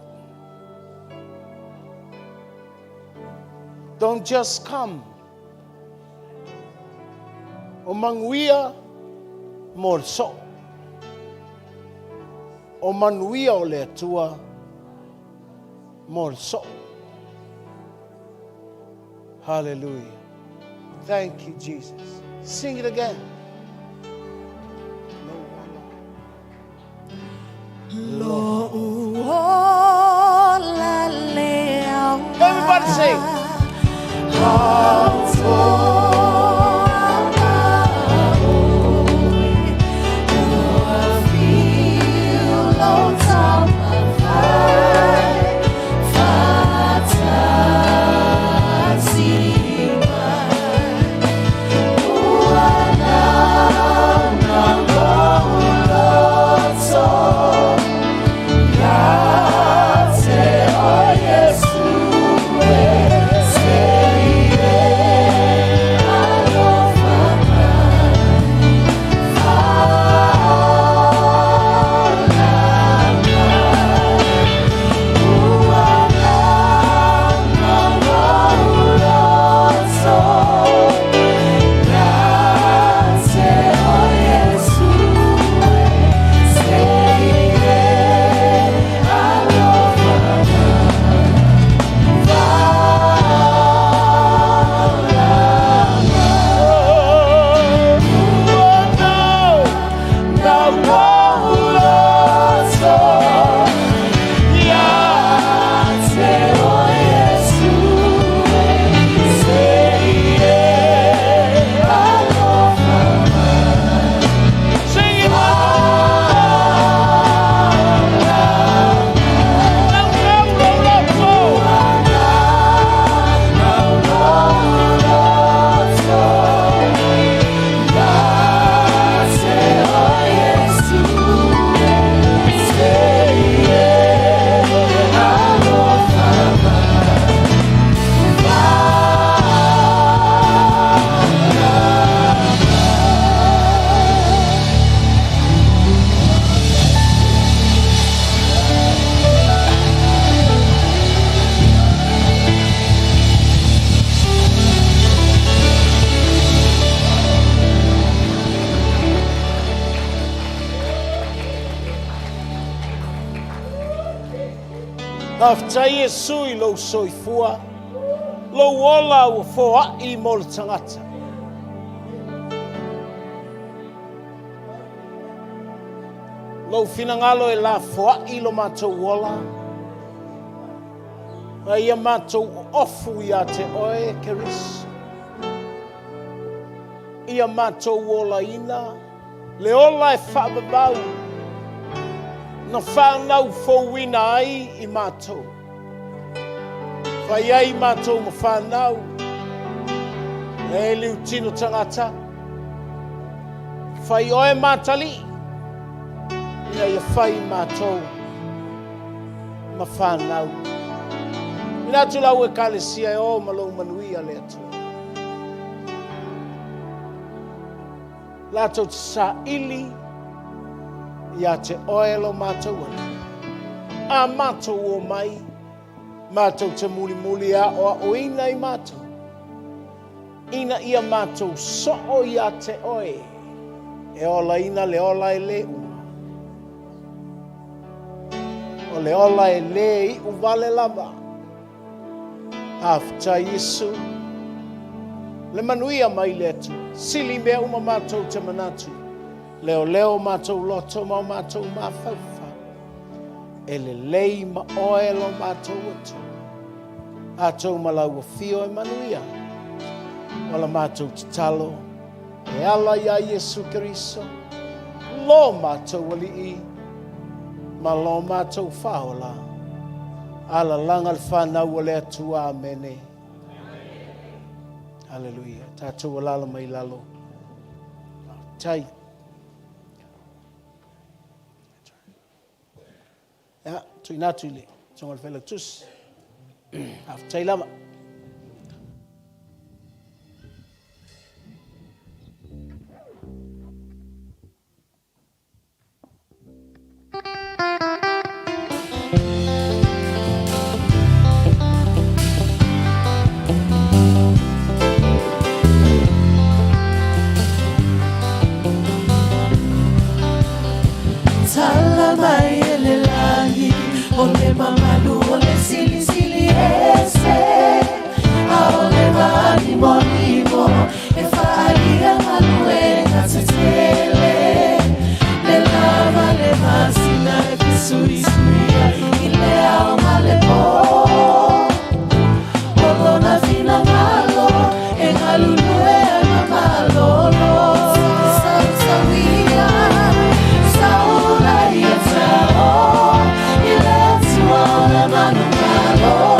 Don't just come. O manguia mo so. O manuia o le tua mo so. Hallelujah. Thank you, Jesus. Sing it again. Everybody sing. After Yesu I lo soifua, lo ola o foa I mo le tangata. Lo finangalo e la foa I lo matou ola. A ia matou ofu ia te oe keris. Ia matou ola ina, le ola e whaababau. na whanau fōwina ai I mātou. Whai ai mātou ma whanau. E liu tino tangata. Whai oe mātali. Ina ia whai mātou ma whanau. Ina tu lau e kalesia e o malou manuia le atu. Lātou te sa ili ia te oelo mātou ana. A mātou o mai, mātou te muli muli a oina I mātou. Ina ia mātou so'o ia te oe, e ola ina le ola e le uma. O le ola e le I uvale lava. Afta Yesu, le manuia mai le atu, sili mea uma mātou te manatu. Leo leo mātou loto mau mātou mawhauwha. E le lei ma oelo mātou atu. Atou malau o fio e manuia. Wala mātou te talo. E ala ia Yesu Keriso. Lo mātou wali I. Ma lo mātou whaola. Ala langa le whanau le atu amene. Hallelujah. Tātou alala mai lalo. Tai. Ja, tui nātui le. Tongal whela tus. Tai lama. Salamai elelahi, ole mamalu, ole sili sili ese, ole mani monimo, e fai amalu e ngatetele, le lava le masina e pisui suia, ile ao malepo, olona fina malo, e ngalulu e mamalolo, sauia. Oh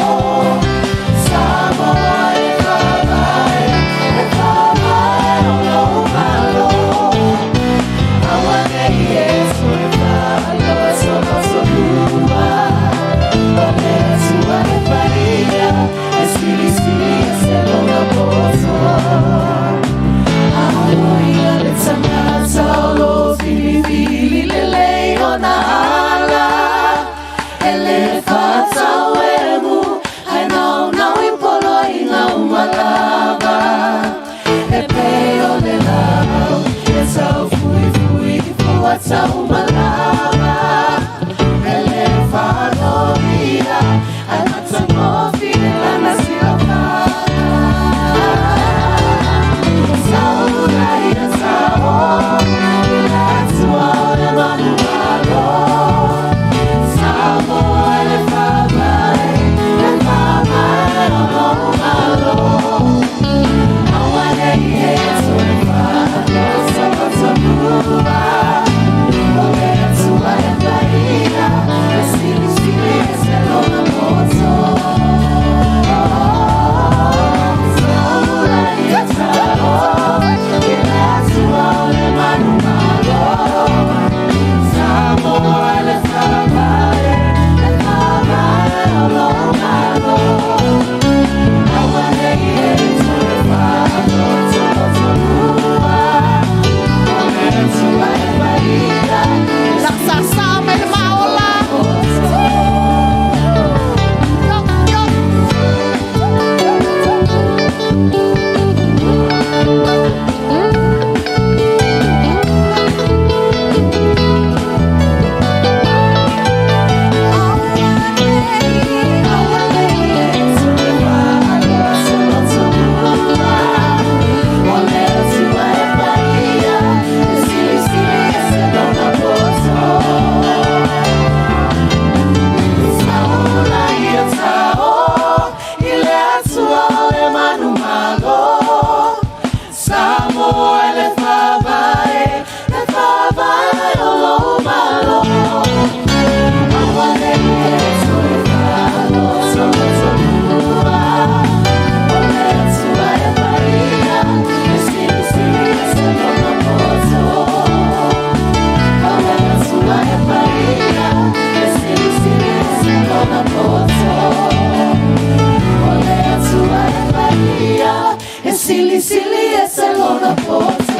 sili sili e se lona poto.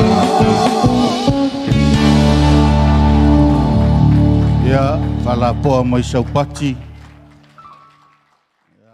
Ia, wala poa mai saupati.